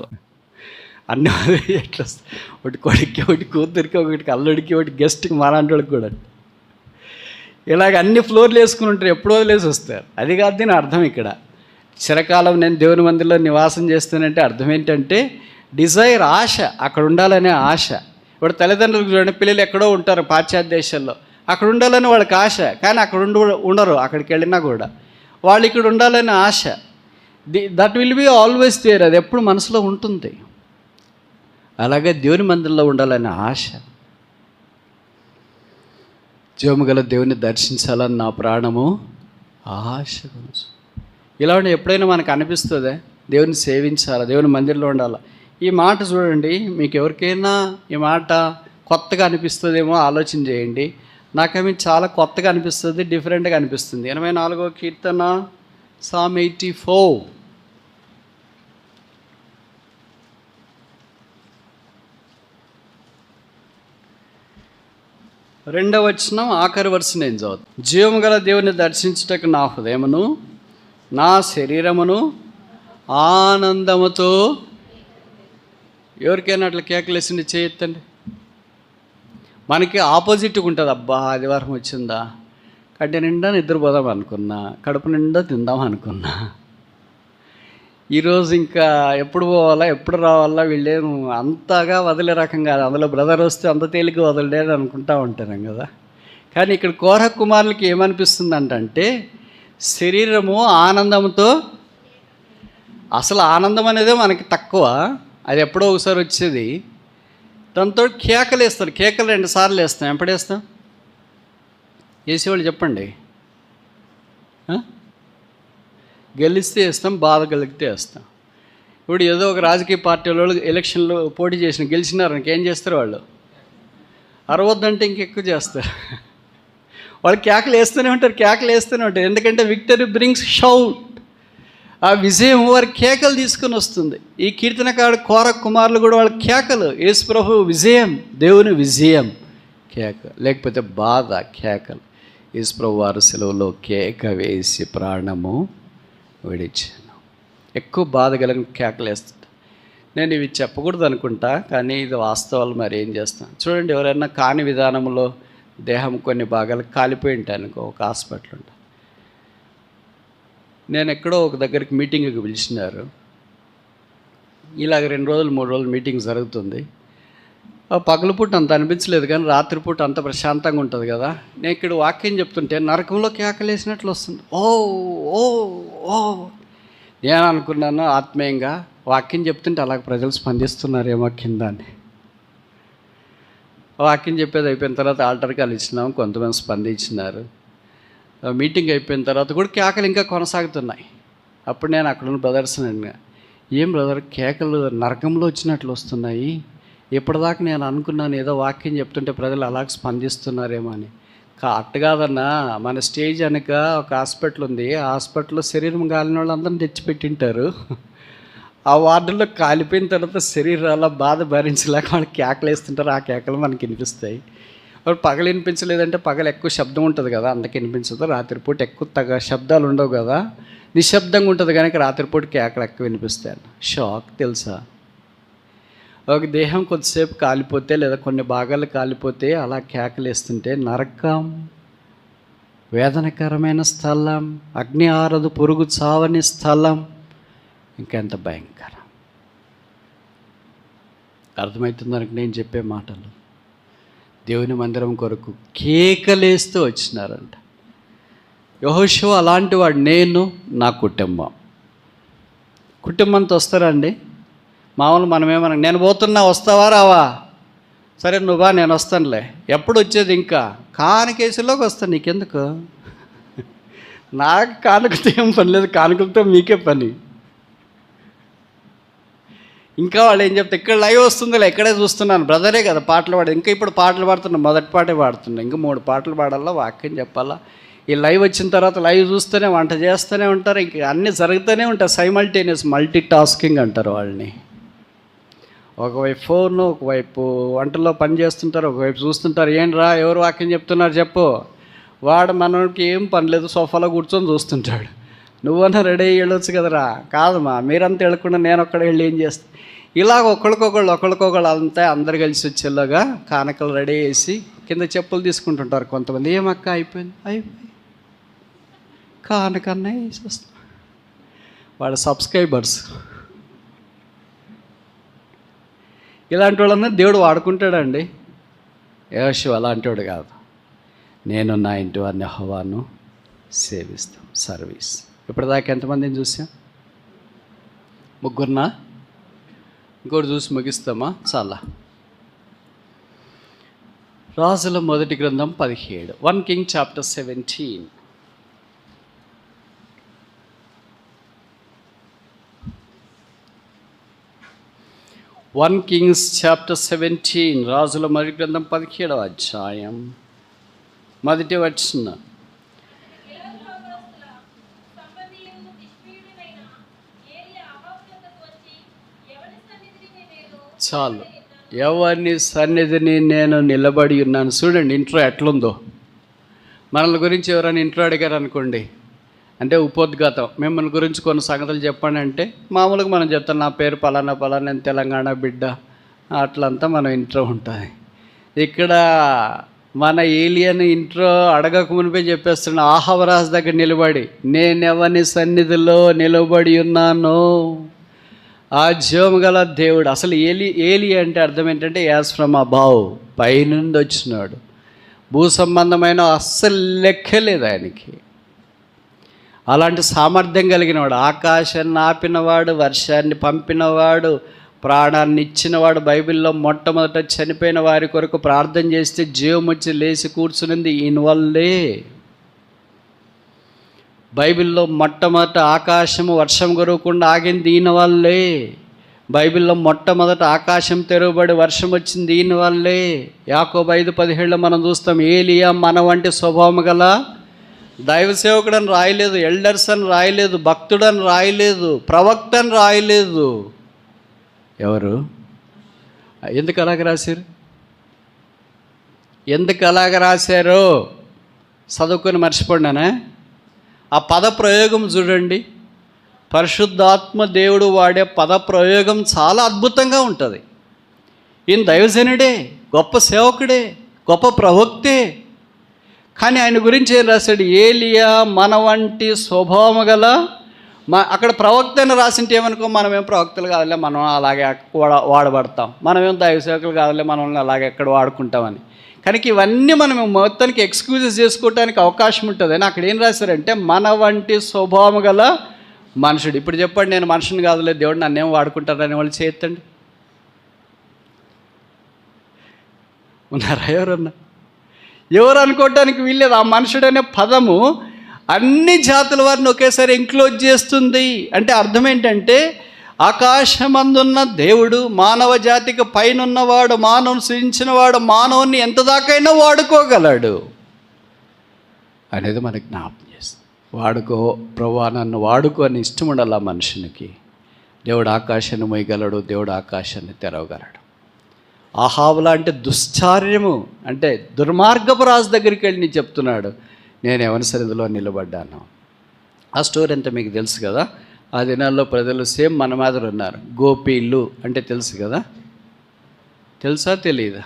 అన్నీ ఎట్లా వస్తాయి, ఒకటి కొడుక్కి, ఒకటి కూతురికి, ఒకటికి అల్లుడికి, ఒకటి గెస్ట్కి, మాలాంటి వాళ్ళకి కూడా. ఇలాగ అన్ని ఫ్లోర్లు వేసుకుని ఉంటారు, ఎప్పుడో వదిలేసి వస్తారు. అది కాదు దీని అర్థం. ఇక్కడ చిరకాలం నేను దేవుని మందిరంలో నివాసం చేస్తానంటే అర్థం ఏంటంటే డిజైర్, ఆశ, అక్కడ ఉండాలనే ఆశ. ఇప్పుడు తల్లిదండ్రులకు చూడండి, పిల్లలు ఎక్కడో ఉంటారు పాశ్చాత్య దేశాల్లో, అక్కడ ఉండాలని వాళ్ళకి ఆశ, కానీ అక్కడ ఉండరు. అక్కడికి వెళ్ళినా కూడా వాళ్ళు ఇక్కడ ఉండాలని ఆశ. That will be always there. అది ఎప్పుడు మనసులో ఉంటుంది. అలాగే దేవుని మందిరంలో ఉండాలనే ఆశ. జీవము గల దేవుని దర్శించాలని నా ప్రాణము ఆశ. ఇలా ఉండి ఎప్పుడైనా మనకు అనిపిస్తుందే దేవుని సేవించాలా, దేవుని మందిరంలో ఉండాలా. ఈ మాట చూడండి, మీకు ఎవరికైనా ఈ మాట కొత్తగా అనిపిస్తుందేమో ఆలోచన చేయండి. నాకేమి చాలా కొత్తగా అనిపిస్తుంది, డిఫరెంట్గా అనిపిస్తుంది. 84వ కీర్తన, Psalm 84. రెండవ వచనం ఆఖరి వరుస నేను చదువుతాను. జీవము గల దేవుని దర్శించుటకు నా హృదయమును నా శరీరమును ఆనందముతో. ఎవరికైనా అట్లా కేకలేసింది చేయొద్దండి. మనకి ఆపోజిట్గా ఉంటుంది. అబ్బా ఆదివారం వచ్చిందా, కడ్డ నిండా నిద్రపోదాం అనుకున్నా, కడుపు నిండా తిందాం అనుకున్నా, ఈరోజు ఇంకా ఎప్పుడు పోవాలా, ఎప్పుడు రావాలా, వీళ్ళేం అంతగా వదిలే రకం కాదు. అందులో బ్రదర్ వస్తే అంత తేలిక వదలలేదు అనుకుంటా ఉంటాను కదా. కానీ ఇక్కడ కోరహ కుమారులకి ఏమనిపిస్తుందంటే శరీరము ఆనందంతో, అసలు ఆనందం అనేదే మనకి తక్కువ, అది ఎప్పుడో ఒకసారి వచ్చేది. దాంతో కేకలు వేస్తారు. కేకలు 2 సార్లు వేస్తాం. ఎప్పుడు వేస్తాం? వేసేవాళ్ళు చెప్పండి. గెలిస్తే వేస్తాం, బాధ కలిగితే వేస్తాం. ఇప్పుడు ఏదో ఒక రాజకీయ పార్టీ వాళ్ళు ఎలక్షన్లో పోటీ గెలిచినారు ఏం చేస్తారు వాళ్ళు? అరవద్దంటే ఇంకెక్కువ చేస్తారు. వాళ్ళు కేకలు వేస్తూనే ఉంటారు, కేకలు వేస్తూనే ఉంటారు. ఎందుకంటే విక్టరీ బ్రింగ్స్ షౌట్. ఆ విజయం వారి కేకలు తీసుకుని వస్తుంది. ఈ కీర్తనకారుడు కోరహ కుమారులు కూడా వాళ్ళ కేకలు, యేసు ప్రభు విజయం, దేవుని విజయం కేక, లేకపోతే బాధ కేకలు. యేసు ప్రభు వారు సెలవులో కేక వేసి ప్రాణము విడిచాను. ఎక్కువ బాధ కలిగిన కేకలు వేస్తుంటా. నేను ఇవి చెప్పకూడదు అనుకుంటా, కానీ ఇది వాస్తవాలు. మరి ఏం చేస్తాను చూడండి. ఎవరైనా కాని విధానంలో దేహం కొన్ని భాగాలు కాలిపోయి ఉంటాయి అనుకో, ఒక హాస్పిటల్ ఉంటా. నేను ఎక్కడో ఒక దగ్గరికి మీటింగ్కి పిలిచినారు. ఇలాగ 2 రోజులు 3 రోజులు మీటింగ్ జరుగుతుంది. పగలపూట అంత అనిపించలేదు, కానీ రాత్రిపూట అంత ప్రశాంతంగా ఉంటుంది కదా. నేను ఇక్కడ వాక్యం చెప్తుంటే నరకంలో కేకలేసినట్లు వస్తుంది. ఓ ఓ ఓ నేను అనుకున్నాను ఆత్మీయంగా, వాక్యం చెప్తుంటే అలాగ ప్రజలు స్పందిస్తున్నారేమో కింద అని. వాక్యం చెప్పేది అయిపోయిన తర్వాత ఆల్టర్ కాల్ ఇచ్చినాము, కొంతమంది స్పందించినారు. మీటింగ్ అయిపోయిన తర్వాత కూడా కేకలు ఇంకా కొనసాగుతున్నాయి. అప్పుడు నేను అక్కడున్న బ్రదర్స్ అన్నా, ఏం బ్రదర్ కేకలు నరకంలో వచ్చినట్లు వస్తున్నాయి, ఇప్పటిదాకా నేను అనుకున్నాను ఏదో వాక్యం చెప్తుంటే ప్రజలు అలాగ స్పందిస్తున్నారేమో అని. అట్టు కాదన్నా, మన స్టేజ్ వెనక ఒక హాస్పిటల్ ఉంది. ఆ హాస్పిటల్లో శరీరం కాలిన వాళ్ళు అందరిని తెచ్చిపెట్టింటారు. ఆ వార్డుల్లో కాలిపోయిన తర్వాత శరీరాల బాధ భరించలేక వాళ్ళు కేకలు వేస్తుంటారు. ఆ కేకలు మనకి వినిపిస్తాయి. పగలు వినిపించలేదంటే పగలు ఎక్కువ శబ్దం ఉంటుంది కదా, అందుకే వినిపించదు. రాత్రిపూట ఎక్కువ శబ్దాలు ఉండవు కదా, నిశ్శబ్దంగా ఉంటుంది కనుక రాత్రిపూట కేకలు ఎక్కువ వినిపిస్తాయి. షాక్ తెలుసా? ఒక దేహం కొద్దిసేపు కాలిపోతే లేదా కొన్ని భాగాలు కాలిపోతే అలా కేకలు వేస్తుంటే నరకం, వేదనకరమైన స్థలం, అగ్ని ఆరదు, పురుగు చావని స్థలం, ఇంకెంత భయంకరం. అర్థమవుతుంది మనకు నేను చెప్పే మాటలు. దేవుని మందిరం కొరకు కేకలేస్తూ వచ్చినారంట. యెహోషువ అలాంటి వాడు. నేను, నా కుటుంబంతో వస్తారండి. మామూలు మనమేమన్నా నేను పోతున్నా వస్తావా రావా, సరే నువ్వా నేను వస్తానులే, ఎప్పుడు వచ్చేది ఇంకా కానుకేసులోకి వస్తాను, నీకెందుకు, నాకు కానుకతో ఏం పని లేదు, కానుకలతో మీకే పని. ఇంకా వాళ్ళు ఏం చెప్తే ఇక్కడ లైవ్ వస్తుందిలే, ఇక్కడే చూస్తున్నాను, బ్రదరే కదా పాటలు పాడేది, ఇంకా ఇప్పుడు పాటలు పాడుతున్నా, మొదటి పాటే పాడుతున్నా, ఇంకా 3 పాటలు పాడాలా, వాక్యం చెప్పాలా. ఈ లైవ్ వచ్చిన తర్వాత లైవ్ చూస్తూనే వంట చేస్తూనే ఉంటారు, ఇంక అన్నీ జరుగుతూనే ఉంటాయి. సైమల్టేనియస్ మల్టీ టాస్కింగ్ అంటారు వాళ్ళని. ఒకవైపు ఫోను, ఒకవైపు వంటలో పని చేస్తుంటారు, ఒకవైపు చూస్తుంటారు. ఏంట్రా ఎవరు వాక్యం చెప్తున్నారు చెప్పు. వాడు మనకి ఏం పని లేదు, సోఫాలో కూర్చొని చూస్తుంటాడు. నువ్వన్నా రెడీ అయ్యి వెళ్ళొచ్చు కదరా. కాదమ్మా, మీరంతా వెళ్ళకుండా నేను ఒక్కడ వెళ్ళి ఏం చేస్తాను. ఇలాగ ఒకళ్ళకొకళ్ళు అంతా అందరు కలిసి వచ్చేలాగా కానకలు రెడీ చేసి కింద చెప్పులు తీసుకుంటుంటారు కొంతమంది. ఏమక్క అయిపోయింది కానకన్నా వేసి వస్తాం. వాళ్ళ సబ్స్క్రైబర్స్. ఇలాంటి వాళ్ళన్నా దేవుడు వాడుకుంటాడండి. యెహోషువ అలాంటి వాడు కాదు. నేను నా ఇంటి వారిని యెహోవాను సేవిస్తాం. సర్వీస్. ఇప్పటిదాకా ఎంతమందిని చూసాం? 3. ఇంకోటి చూసి ముగిస్తామా? చాలా. రాజుల మొదటి గ్రంథం 17. 1 Kings chapter 17. 1 Kings chapter 17. రాజుల మొదటి గ్రంథం 17వ అధ్యాయం మొదటి వచనం. చాలు. ఎవరిని సన్నిధిని నేను నిలబడి ఉన్నాను. చూడండి ఇంట్రో ఎట్లుందో. మనల గురించి ఎవరైనా ఇంట్రో అడిగారు అనుకోండి, అంటే ఉపోద్ఘాతం, మిమ్మల్ని గురించి కొన్ని సంగతులు చెప్పండి అంటే మామూలుగా మనం చెప్తాం, నా పేరు పలానా నేను తెలంగాణ బిడ్డ, అట్లంతా మనం ఇంట్రో ఉంటుంది. ఇక్కడ మన ఏలియన్ ఇంట్రో అడగక మునిపే చెప్పేస్తున్నాడు. ఆహావరాజు దగ్గర నిలబడి నేనెవని సన్నిధిలో నిలబడి ఉన్నాను. ఆ జీవము గల దేవుడు. అసలు ఏలి అంటే అర్థం ఏంటంటే యాజ్ ఫ్రమ్ అబౌవ్, పైనుండి వచ్చినాడు. భూ సంబంధమైన అస్సలు లెక్కలేదు ఆయనకి. అలాంటి సామర్థ్యం కలిగినవాడు. ఆకాశాన్ని ఆపినవాడు, వర్షాన్ని పంపినవాడు, ప్రాణాన్ని ఇచ్చినవాడు. బైబిల్లో మొట్టమొదట చనిపోయిన వారి కొరకు ప్రార్థన చేస్తే జీవం వచ్చి లేచి కూర్చునింది ఈయన వల్లే. బైబిల్లో మొట్టమొదట ఆకాశము వర్షం కురవకుండా ఆగింది ఈయన వల్లే. బైబిల్లో మొట్టమొదట ఆకాశం తెరవబడి వర్షం వచ్చింది ఈయన వల్లే. యాకోబు 5:17 మనం చూస్తాం, ఏలియా మన వంటి స్వభావం గల దైవ సేవకుడు అని రాయలేదు, ఎల్డర్స్ అని రాయలేదు, భక్తుడు అని రాయలేదు, ప్రవక్త అని రాయలేదు. ఎవరు? ఎందుకు అలాగ రాశారు? చదువుకొని మర్చిపోండానే. ఆ పద ప్రయోగం చూడండి. పరిశుద్ధాత్మ దేవుడు వాడే పద ప్రయోగం చాలా అద్భుతంగా ఉంటుంది. ఈయన దైవజనుడే, గొప్ప సేవకుడే, గొప్ప ప్రవక్తే. కానీ ఆయన గురించి ఏం రాశాడు? ఏలియా మన వంటి స్వభావం గల. అక్కడ ప్రవక్త అని రాసింటే ఏమనుకో, మనమేం ప్రవక్తలు కాదులే, మనం అలాగే వాడబడతాం, మనమేం దైవ సేవకులు కాదులే, మనల్ని అలాగే ఎక్కడ వాడుకుంటామని. కనుక ఇవన్నీ మనం మొత్తానికి ఎక్స్క్యూజెస్ చేసుకోవడానికి అవకాశం ఉంటుంది. అని అక్కడ ఏం రాశారంటే మన వంటి స్వభావం గల మనుషుడు. ఇప్పుడు చెప్పండి, నేను మనుషుని కాదులే, దేవుడు నన్నేం వాడుకుంటారని వాళ్ళు చేయొద్దండి. ఉన్నారా ఎవరన్నా? ఎవరు అనుకోవటానికి వీల్లేదు. ఆ మనుషుడు అనే పదము అన్ని జాతుల వారిని ఒకేసారి ఎంక్లోజ్ చేస్తుంది. అంటే అర్థం ఏంటంటే ఆకాశమందున్న దేవుడు మానవ జాతికి పైనున్నవాడు, మానవుని సృజించినవాడు, మానవుని ఎంత దాకైనా వాడుకోగలడు అనేది మనకి జ్ఞాపకం చేస్తుంది. వాడుకో ప్రభువా, నన్ను వాడుకో అని ఇష్టం ఉండాలి ఆ మనుషునికి. దేవుడు ఆకాశాన్ని మోయగలడు, దేవుడు ఆకాశాన్ని తెరవగలడు. ఆహాబు లాంటి దుశ్చార్యము అంటే దుర్మార్గపు రాజు దగ్గరికి వెళ్ళి చెప్తున్నాడు, నేను ఎవరి సన్నిధిలో నిలబడ్డాను. ఆ స్టోరీ అంతా మీకు తెలుసు కదా. ఆ దినాల్లో ప్రజలు సేమ్ మన మాదిరి ఉన్నారు. గోపీలు అంటే తెలుసు కదా, తెలుసా తెలియదా?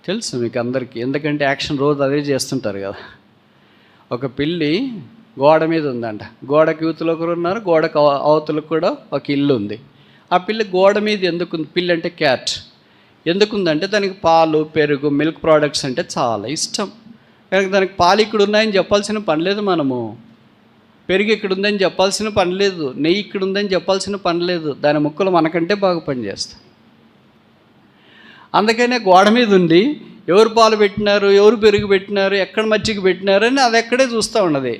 తెలుసు మీకు అందరికీ, ఎందుకంటే యాక్షన్ రోజు అదే చేస్తుంటారు కదా. ఒక పిల్లి గోడ మీద ఉందంట, గోడకి యూతులు ఒకరు ఉన్నారు, గోడకు అవతలకు కూడా ఒక ఇల్లు ఉంది. ఆ పిల్లి గోడ మీద ఎందుకుంది? పిల్లి అంటే క్యాట్. ఎందుకుందంటే దానికి పాలు, పెరుగు, మిల్క్ ప్రోడక్ట్స్ అంటే చాలా ఇష్టం. కనుక దానికి పాలు ఇక్కడ ఉన్నాయని చెప్పాల్సిన పని లేదు, మనము పెరుగు ఇక్కడ ఉందని చెప్పాల్సిన పని లేదు, నెయ్యి ఇక్కడ ఉందని చెప్పాల్సిన పని లేదు. దాని ముక్కలు మనకంటే బాగా పనిచేస్తాయి. అందుకనే గోడ మీద ఉండి ఎవరు పాలు పెట్టినారు, ఎవరు పెరుగు పెట్టినారు, ఎక్కడ మజ్జిగ పెట్టినారు అని అది ఎక్కడే చూస్తూ ఉన్నది.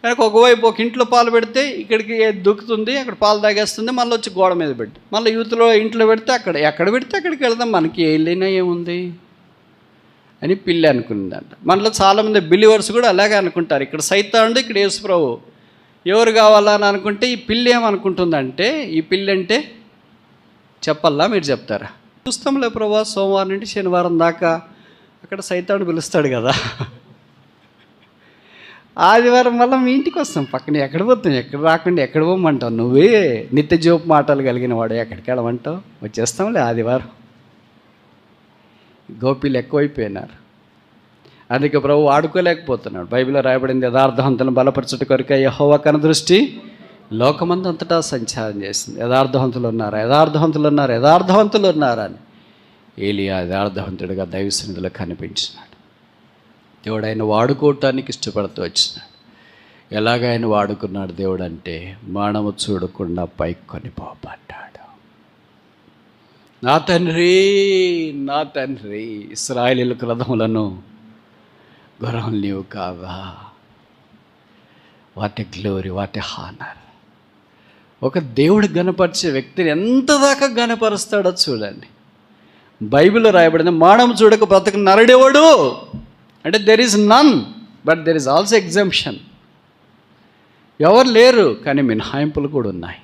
కనుక ఒకవైపు ఒక ఇంట్లో పాలు పెడితే ఇక్కడికి దూకుతుంది, అక్కడ పాలు తాగేస్తుంది, మళ్ళీ వచ్చి గోడ మీద పెట్టి మళ్ళీ యూత్లో ఇంట్లో పెడితే ఎక్కడ పెడితే అక్కడికి వెళ్దాం, మనకి వెళ్ళినా ఏముంది అని పిల్లి అనుకుందంట. మనలో చాలామంది బిలీవర్స్ కూడా అలాగే అనుకుంటారు. ఇక్కడ సైతానుడు, ఇక్కడ యేసుప్రభు, ఎవరు కావాలని అనుకుంటే ఈ పిల్లి ఏమనుకుంటుందంటే, ఈ పిల్లి అంటే చెప్పల్లా, మీరు చెప్తారా? చూస్తాంలే ప్రభా, సోమవారం నుండి శనివారం దాకా అక్కడ సైతానుడు పిలుస్తాడు కదా, ఆదివారం వల్ల మీ ఇంటికి వస్తాం, పక్కన ఎక్కడ పోతాం, ఎక్కడ రాకుండా ఎక్కడ పోమంటావు, నువ్వే నిత్య జీవపు మాటలు కలిగిన వాడు, ఎక్కడికి వెళ్ళమంటావు, వచ్చేస్తాంలే ఆదివారం. గోపీలు ఎక్కువైపోయినారు, అందుకే ప్రభు ఆడుకోలేకపోతున్నాడు. బైబిల్లో రాయబడింది, యథార్థవంతులను బలపరచుట కొరకే యెహోవా కనుదృష్టి లోకమందంతటా సంచారం చేసింది. యథార్థవంతులు ఉన్నారని ఏలియా యథార్థవంతుడిగా దైవ సన్నిధిలో కనిపించినాడు. దేవుడు ఆయన వాడుకోవటానికి ఇష్టపడుతూ వచ్చినాడు. ఎలాగ ఆయన వాడుకున్నాడు దేవుడు అంటే, మానము చూడకుండా పైకి కొనిపోబడ్డాడు. నా తండ్రి ఇశ్రాయేలీయుల రథములను గుర్రములు నీవు కావా, వాటి గ్లోరీ, వాటి హానర్. ఒక దేవుడు గణపరిచే వ్యక్తిని ఎంత దాకా గణపరుస్తాడో చూడండి. బైబిల్లో రాయబడింది, మానము చూడక బ్రతక నరడేవాడు అంటే there is none, but there is also exemption. ఎవరు లేరు, కానీ మినహాయింపులు కూడా ఉన్నాయి.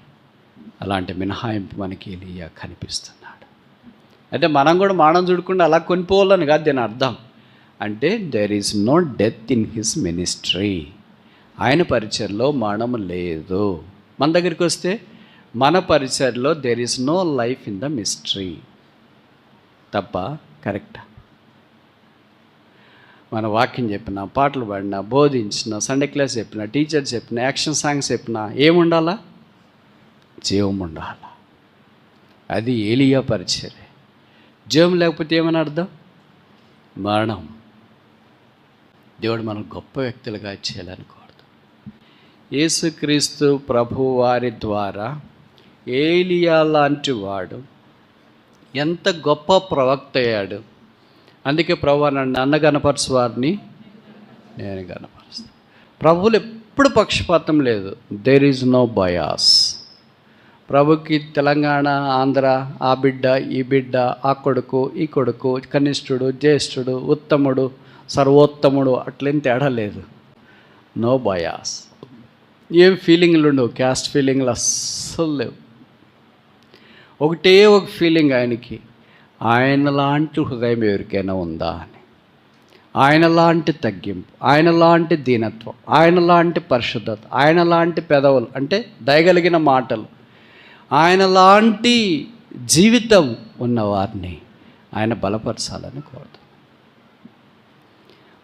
అలాంటి మినహాయింపు మనకి ఏలీయా కనిపిస్తున్నాడు. అంటే మనం కూడా మానవం చూడకుండా అలా కొనిపోవాలని కాదు దీని అర్థం. అంటే there is no death in his ministry. ఆయన పరిచర్లో మరణము లేదు. మన దగ్గరికి వస్తే మన పరిచర్లో there is no life in the mystery. తప్ప కరెక్టా? మన వాక్యం చెప్పినా, పాటలు పాడినా, బోధించిన, సండే క్లాస్ చెప్పినా, టీచర్ చెప్పినా, యాక్షన్ సాంగ్స్ చెప్పినా ఏముండాలా? జీవం ఉండాలా. అది ఏలియా పరిచర్య. జీవం లేకపోతే ఏమని అర్థం? మరణం. దేవుడు మనం గొప్ప వ్యక్తులుగా చేయాలని కోరుతాం. యేసుక్రీస్తు ప్రభు వారి ద్వారా ఏలియా లాంటి వాడు ఎంత గొప్ప ప్రవక్త అయ్యాడు. అందుకే ప్రభు నన్ను గణపరచు వారిని నేను గణపరుస్తాను. ప్రభువులు ఎప్పుడు పక్షపాతం లేదు. There is no bias. ప్రభుకి తెలంగాణ, ఆంధ్ర, ఆ బిడ్డ, ఈ బిడ్డ, ఆ కొడుకు, ఈ కొడుకు, కనిష్ఠుడు, జ్యేష్ఠుడు, ఉత్తముడు, సర్వోత్తముడు అట్లేం తేడా లేదు. No bias. ఏం ఫీలింగ్లు ఉండవు, క్యాస్ట్ ఫీలింగ్లు అస్సలు లేవు. ఒకటే ఒక ఫీలింగ్ ఆయనకి, ఆయన లాంటి హృదయం ఎవరికైనా ఉందా అని. ఆయన లాంటి తగ్గింపు, ఆయన లాంటి దీనత్వం, ఆయన లాంటి పరిశుద్ధత, ఆయన లాంటి పెదవులు అంటే దయగలిగిన మాటలు, ఆయన లాంటి జీవితం ఉన్నవారిని ఆయన బలపరచాలని కోరుతాం.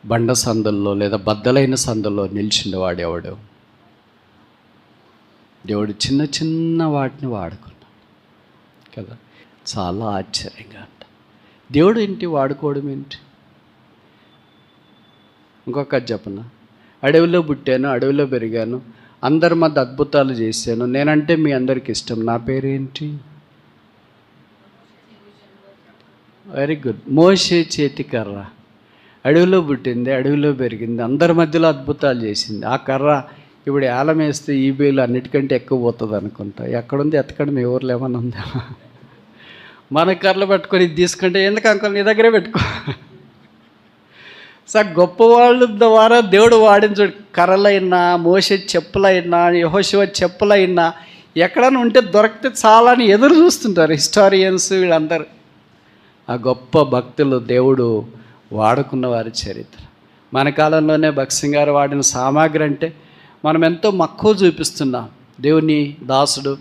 బండ సందుల్లో లేదా బద్దలైన సందుల్లో నిలిచిండేవాడు ఎవడు? దేవుడు చిన్న చిన్న వాటిని వాడుకున్నాడు కదా. చాలా ఆశ్చర్యంగా అంట. దేవుడు ఏంటి వాడుకోవడం ఏంటి? ఇంకొక చెప్పనా, అడవిలో పుట్టాను, అడవిలో పెరిగాను, అందరి మధ్య అద్భుతాలు చేశాను, నేనంటే మీ అందరికి ఇష్టం, నా పేరేంటి? Very good. మోషే చేతి కర్ర. అడవిలో పుట్టింది, అడవిలో పెరిగింది, అందరి మధ్యలో అద్భుతాలు చేసింది. ఆ కర్ర ఇప్పుడు ఏలం వేస్తే ఈ బేలు అన్నిటికంటే ఎక్కువ పోతుంది అనుకుంటా. ఎక్కడుంది ఎత్తకండి, మీ ఊర్లో ఏమన్నా ఉందా? మన కర్రలు పట్టుకొని ఇది తీసుకుంటే ఎందుకు అంకుల్ నీ దగ్గరే పెట్టుకో. సార్ గొప్పవాళ్ళ ద్వారా దేవుడు వాడించు. కర్రలైనా, మోసే చెప్పులైనా, యెహోషువ చెప్పులైనా ఎక్కడైనా ఉంటే దొరికితే చాలా అని ఎదురు చూస్తుంటారు హిస్టారియన్స్ వీళ్ళందరూ. ఆ గొప్ప భక్తులు దేవుడు వాడుకున్న వారి చరిత్ర. మన కాలంలోనే భక్త్ సింగ్ గారు వాడిన సామాగ్రి అంటే మనం ఎంతో మక్కువ చూపిస్తున్నాం. దేవుని దాసుడు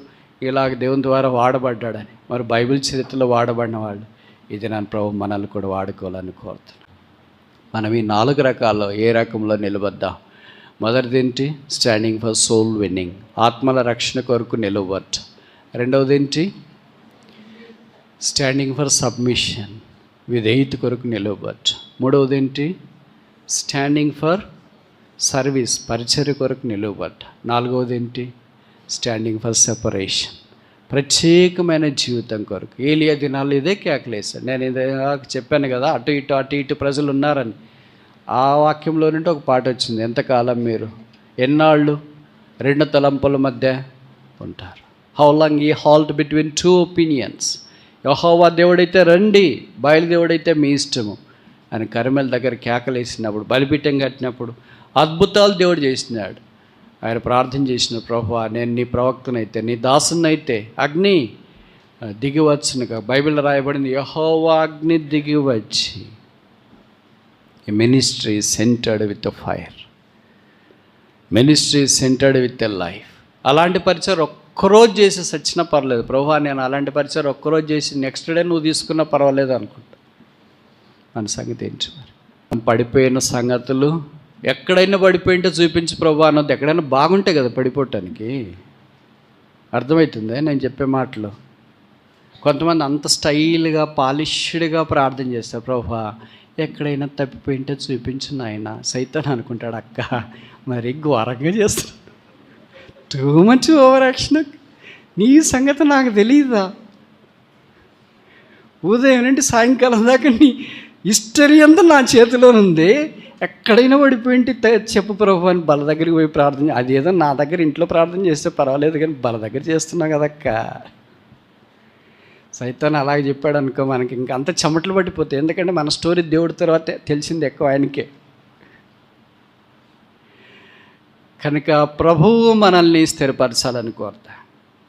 ఇలాగ దేవుని ద్వారా వాడబడ్డాడని. మరి బైబిల్ చరిత్రలో వాడబడిన వాళ్ళు ఇది నన్ను ప్రభు మనల్ని కూడా వాడుకోవాలని కోరుతున్నాను. మనం ఈ 4 రకాల్లో ఏ రకంలో నిలబద్దాం? మొదటిది ఏంటి? స్టాండింగ్ ఫర్ సోల్ విన్నింగ్, ఆత్మల రక్షణ కొరకు నిలబడ్డ. రెండవది ఏంటి? స్టాండింగ్ ఫర్ సబ్మిషన్, విధేయత కొరకు నిలబడ్డ. మూడవది ఏంటి? స్టాండింగ్ ఫర్ సర్వీస్, పరిచర్య కొరకు నిలబడ్డ. నాలుగవది ఏంటి? స్టాండింగ్ ఫర్ సెపరేషన్, ప్రత్యేకమైన జీవితం కొరకు. ఏలియా దినాల్లో ఇదే కేకలేశాడు. నేను ఇదే చెప్పాను కదా, అటు ఇటు ప్రజలు ఉన్నారని. ఆ వాక్యంలో నుండి ఒక పాట వచ్చింది, ఎంతకాలం మీరు ఎన్నాళ్ళు 2 తలంపుల మధ్య ఉంటారు. హౌ లాంగ్ ఈ హాల్ట్ బిట్వీన్ 2 ఒపీనియన్స్. యెహోవా దేవుడైతే రండి, బయలుదేవుడైతే మీ ఇష్టము అని కర్మెల దగ్గర కేకలేసినప్పుడు, బలిపీఠం కట్టినప్పుడు అద్భుతాలు దేవుడు చేసినాడు. ఆయన ప్రార్థన చేసిన, ప్రభువా నేను నీ ప్రవక్తనైతే, నీ దాసునైతే అగ్ని దిగివచ్చునుగా. బైబిల్లో రాయబడింది, యెహోవా అగ్ని దిగివచ్చి. ఈ ministry centred with fire, ministry centred with a life. అలాంటి పరిచయం ఒక్కరోజు చేసి సచ్చినా పర్లేదు. ప్రభువా నేను అలాంటి పరిచయం ఒక్కరోజు చేసి నెక్స్ట్ డే నువ్వు తీసుకున్నా పర్వాలేదు అనుకుంటా. మన సంగతి ఏంటి మరి? పడిపోయిన సంగతులు ఎక్కడైనా పడిపోయింటే చూపించి ప్రభువా అన్నది. ఎక్కడైనా బాగుంటాయి కదా పడిపోవటానికి. అర్థమవుతుంది నేను చెప్పే మాటలు? కొంతమంది అంత స్టైల్గా పాలిష్డ్గా ప్రార్థన చేస్తారు, ప్రభువా ఎక్కడైనా తప్పిపోయింటే చూపించు నాయన. సైతాన్ అనుకుంటాడు, అక్క మరి ఘోరంగా చేస్తాడు, టూ మచ్ ఓవర్ యాక్షన్. నీ సంగతి నాకు తెలియదా? ఉదయం నుండి సాయంకాలం దాకా నీ హిస్టరీ అంతా నా చేతిలో ఉంది. ఎక్కడైనా పడిపోయింటి చెప్పు ప్రభు అని బల దగ్గరికి పోయి ప్రార్థన. అదేదో నా దగ్గర ఇంట్లో ప్రార్థన చేస్తే పర్వాలేదు, కానీ బల దగ్గర చేస్తున్నావు కదక్క. సైతాన్ అలాగే చెప్పాడు అనుకో, మనకి ఇంకా అంత చెమటలు పట్టిపోతాయి. ఎందుకంటే మన స్టోరీ దేవుడి తర్వాత తెలిసింది ఎక్కువ ఆయనకే. కనుక ప్రభువు మనల్ని స్థిరపరచాలని కోరుతా.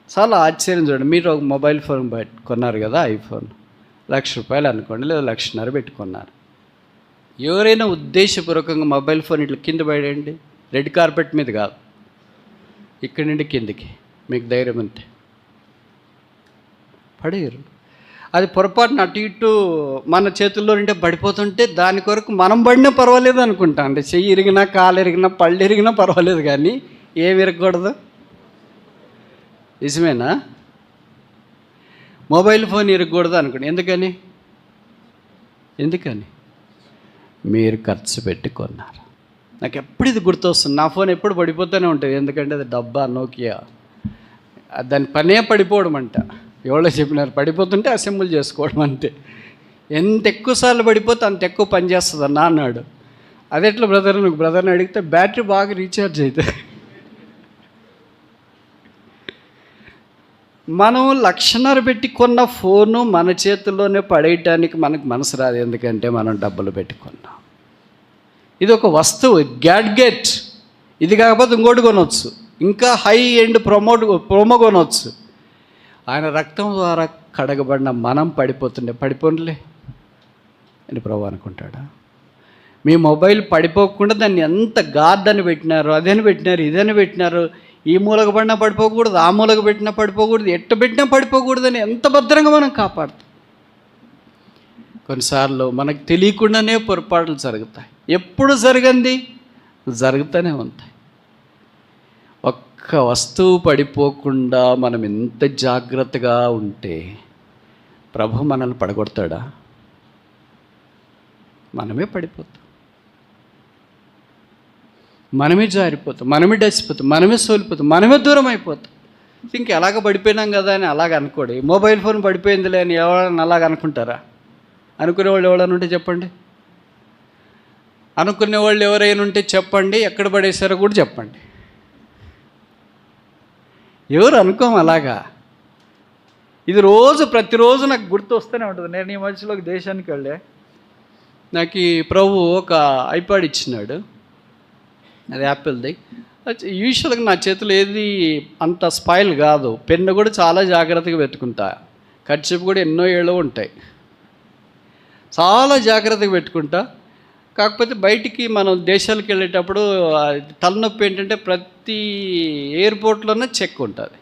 చాలా ఆశ్చర్యం చూడండి, మీరు ఒక మొబైల్ ఫోన్ కొన్నారు కదా, ఐఫోన్, ₹1,00,000 అనుకోండి, లేదా 1,50,000 పెట్టుకున్నారు. ఎవరైనా ఉద్దేశపూర్వకంగా మొబైల్ ఫోన్ ఇట్లా కింద పడేయండి, రెడ్ కార్పెట్ మీద కాదు, ఇక్కడి నుండి కిందికి, మీకు ధైర్యం ఉంటే పడేయరు. అది పొరపాటున అటు ఇటు మన చేతుల్లో నుండి పడిపోతుంటే దాని కొరకు మనం పడినా పర్వాలేదు అనుకుంటాం. అంటే చెయ్యి ఇరిగినా, కాలు ఇరిగినా, పళ్ళు ఇరిగినా పర్వాలేదు, కానీ ఏమి ఇరగకూడదు. నిజమేనా? మొబైల్ ఫోన్ ఇరగకూడదు అనుకోండి. ఎందుకని మీరు ఖర్చు పెట్టి కొన్నారు. నాకు ఎప్పుడు ఇది గుర్తొస్తుంది. నా ఫోన్ ఎప్పుడు పడిపోతూనే ఉంటుంది. ఎందుకంటే అది డబ్బా, నోకియా, దాని పనే పడిపోవడం అంట. ఎవరో చెప్పినారు, పడిపోతుంటే అసెంబుల్ చేసుకోవడం అంతే. ఎంత ఎక్కువసార్లు పడిపోతే అంత ఎక్కువ పని చేస్తుంది అన్న అన్నాడు. అది ఎట్లా బ్రదర్? నువ్వు బ్రదర్ని అడిగితే బ్యాటరీ బాగా రీఛార్జ్ అవుతుంది. మనం 1,50,000 పెట్టి కొన్న ఫోను మన చేతుల్లోనే పడేయటానికి మనకు మనసు రాదు. ఎందుకంటే మనం డబ్బులు పెట్టుకున్నాం. ఇది ఒక వస్తువు, గ్యాడ్గెట్. ఇది కాకపోతే ఇంకోటి కొనవచ్చు, ఇంకా హై ఎండ్ ప్రోమో కొనవచ్చు. ఆయన రక్తం ద్వారా కడగబడిన మనం పడిపోండిలే అని ప్రభు అనుకుంటాడా? మీ మొబైల్ పడిపోకుండా దాన్ని ఎంత గార్డని పెట్టినారు, అదని పెట్టినారు, ఇదని పెట్టినారు. ఈ మూలకు పడినా పడిపోకూడదు, ఆ మూలకు పెట్టినా పడిపోకూడదు, ఎట్ట పెట్టినా పడిపోకూడదని ఎంత భద్రంగా మనం కాపాడుతాం. కొన్నిసార్లు మనకు తెలియకుండానే పొరపాట్లు జరుగుతాయి. ఎప్పుడు జరుగుతూనే ఉంటాయి. ఒక్క వస్తువు పడిపోకుండా మనం ఎంత జాగ్రత్తగా ఉంటే ప్రభు మనల్ని పడగొడతాడా? మనమే పడిపోతాం, మనమే జారిపోతాం, మనమే డచ్చిపోతాం, మనమే సోలిపోతాం, మనమే దూరం అయిపోతాం. ఇంక ఎలాగ పడిపోయినాం కదా అని అలాగ అనుకోడు. మొబైల్ ఫోన్ పడిపోయిందిలే అని ఎవరైనా అలాగ అనుకుంటారా? అనుకునేవాళ్ళు ఎవరైనా ఉంటే చెప్పండి. అనుకునేవాళ్ళు ఎవరైనా ఉంటే చెప్పండి. ఎక్కడ పడేశారో కూడా చెప్పండి. ఎవరు అనుకోం అలాగా. ఇది ప్రతిరోజు నాకు గుర్తు వస్తూనే ఉంటుంది. నేను ఈ మధ్యలో ఒక దేశానికి వెళ్ళే, నాకు ఈ ప్రభు ఒక ఐపాడ్ ఇచ్చినాడు, అది యాపిల్ది. యూజువల్గా నా చేతిలో ఏది అంత స్పాయిల్ కాదు. పెన్ను కూడా చాలా జాగ్రత్తగా పెట్టుకుంటా. ఖర్చు కూడా ఎన్నో ఏళ్ళు ఉంటాయి. చాలా జాగ్రత్తగా పెట్టుకుంటా. కాకపోతే బయటికి మనం దేశాలకు వెళ్ళేటప్పుడు తలనొప్పి ఏంటంటే ప్రతి ఎయిర్పోర్ట్లోనే చెక్ ఉంటుంది.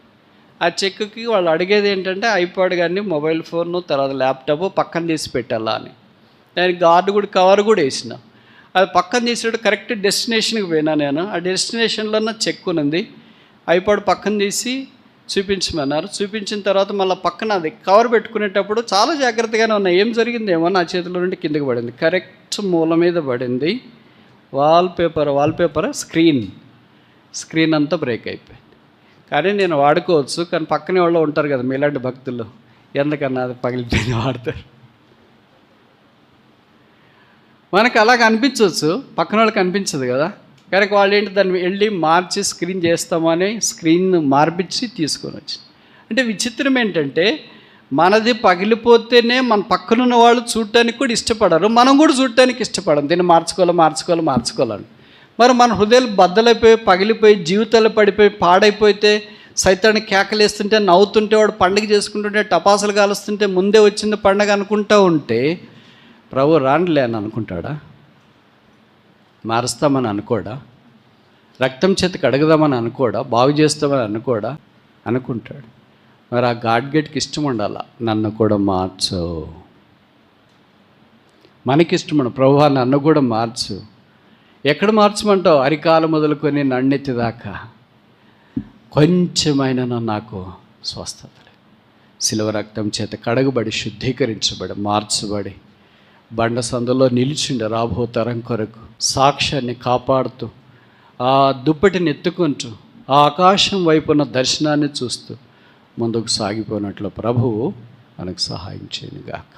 ఆ చెక్కి వాళ్ళు అడిగేది ఏంటంటే ఐపాడ్ కానీ మొబైల్ ఫోను తర్వాత ల్యాప్టాప్ పక్కన తీసి పెట్టాలా అని. దానికి గార్డు కూడా కవర్ కూడా వేసిన. అది పక్కన తీసాడు. కరెక్ట్ డెస్టినేషన్కి పోయినా నేను. ఆ డెస్టినేషన్లో చెక్ ఉంది. ఐపాడ్ పక్కన తీసి చూపించమన్నారు. చూపించిన తర్వాత మళ్ళీ పక్కన అది కవర్ పెట్టుకునేటప్పుడు చాలా జాగ్రత్తగానే ఉన్నాయి. ఏం జరిగిందేమో నా చేతిలో నుండి కిందకి పడింది. కరెక్ట్ మూల మీద పడింది. వాల్పేపర్ స్క్రీన్ అంతా బ్రేక్ అయిపోయింది. కానీ నేను వాడుకోవచ్చు, కానీ పక్కనే వాళ్ళు ఉంటారు కదా మీలాంటి భక్తులు, ఎందుకన్నా అది పగిలిపోయింది వాడతారు. మనకు అలాగ అనిపించవచ్చు, పక్కన వాళ్ళకి అనిపించదు కదా. కనుక వాళ్ళు ఏంటి దాన్ని వెళ్ళి మార్చి స్క్రీన్ చేస్తామని స్క్రీన్ మార్పించి తీసుకొని వచ్చి. అంటే విచిత్రం ఏంటంటే మనది పగిలిపోతేనే మన పక్కనున్న వాళ్ళు చూడటానికి కూడా ఇష్టపడరు, మనం కూడా చూడటానికి ఇష్టపడం. దీన్ని మార్చుకోవాలని. మరి మన హృదయాలు బద్దలైపోయి పగిలిపోయి జీవితాలు పడిపోయి పాడైపోతే సైతాన్ని కేకలేస్తుంటే నవ్వుతుంటే వాడు పండుగ చేసుకుంటుంటే టపాసులు కాలుస్తుంటే ముందే వచ్చింది పండగ అనుకుంటూ ఉంటే ప్రభు రాండిలే అని అనుకుంటాడా? మారుస్తామని అనుకోడా? రక్తం చేతి కడగదామని అనుకోడా? బాగు చేస్తామని అనుకోడా? అనుకుంటాడు. మరి ఆ గాడ్ గేట్కి ఇష్టం ఉండాల, నన్ను కూడా మార్చు. మనకిష్టం ప్రభు నన్ను కూడా మార్చు. ఎక్కడ మార్చమంటావు? అరికాలు మొదలుకొని నన్నెత్తి దాకా కొంచెమైనా నాకు స్వస్థత లేదు. శిలువ రక్తం చేత కడగబడి శుద్ధీకరించబడి మార్చబడి బండ సందులో నిలిచిండు రాబో తరం కొరకు సాక్ష్యాన్ని కాపాడుతూ ఆ దుప్పటిని ఎత్తుకుంటూ ఆ ఆకాశం వైపున్న దర్శనాన్ని చూస్తూ ముందుకు సాగిపోయినట్లు ప్రభువు మనకు సహాయం చేయనుగాక.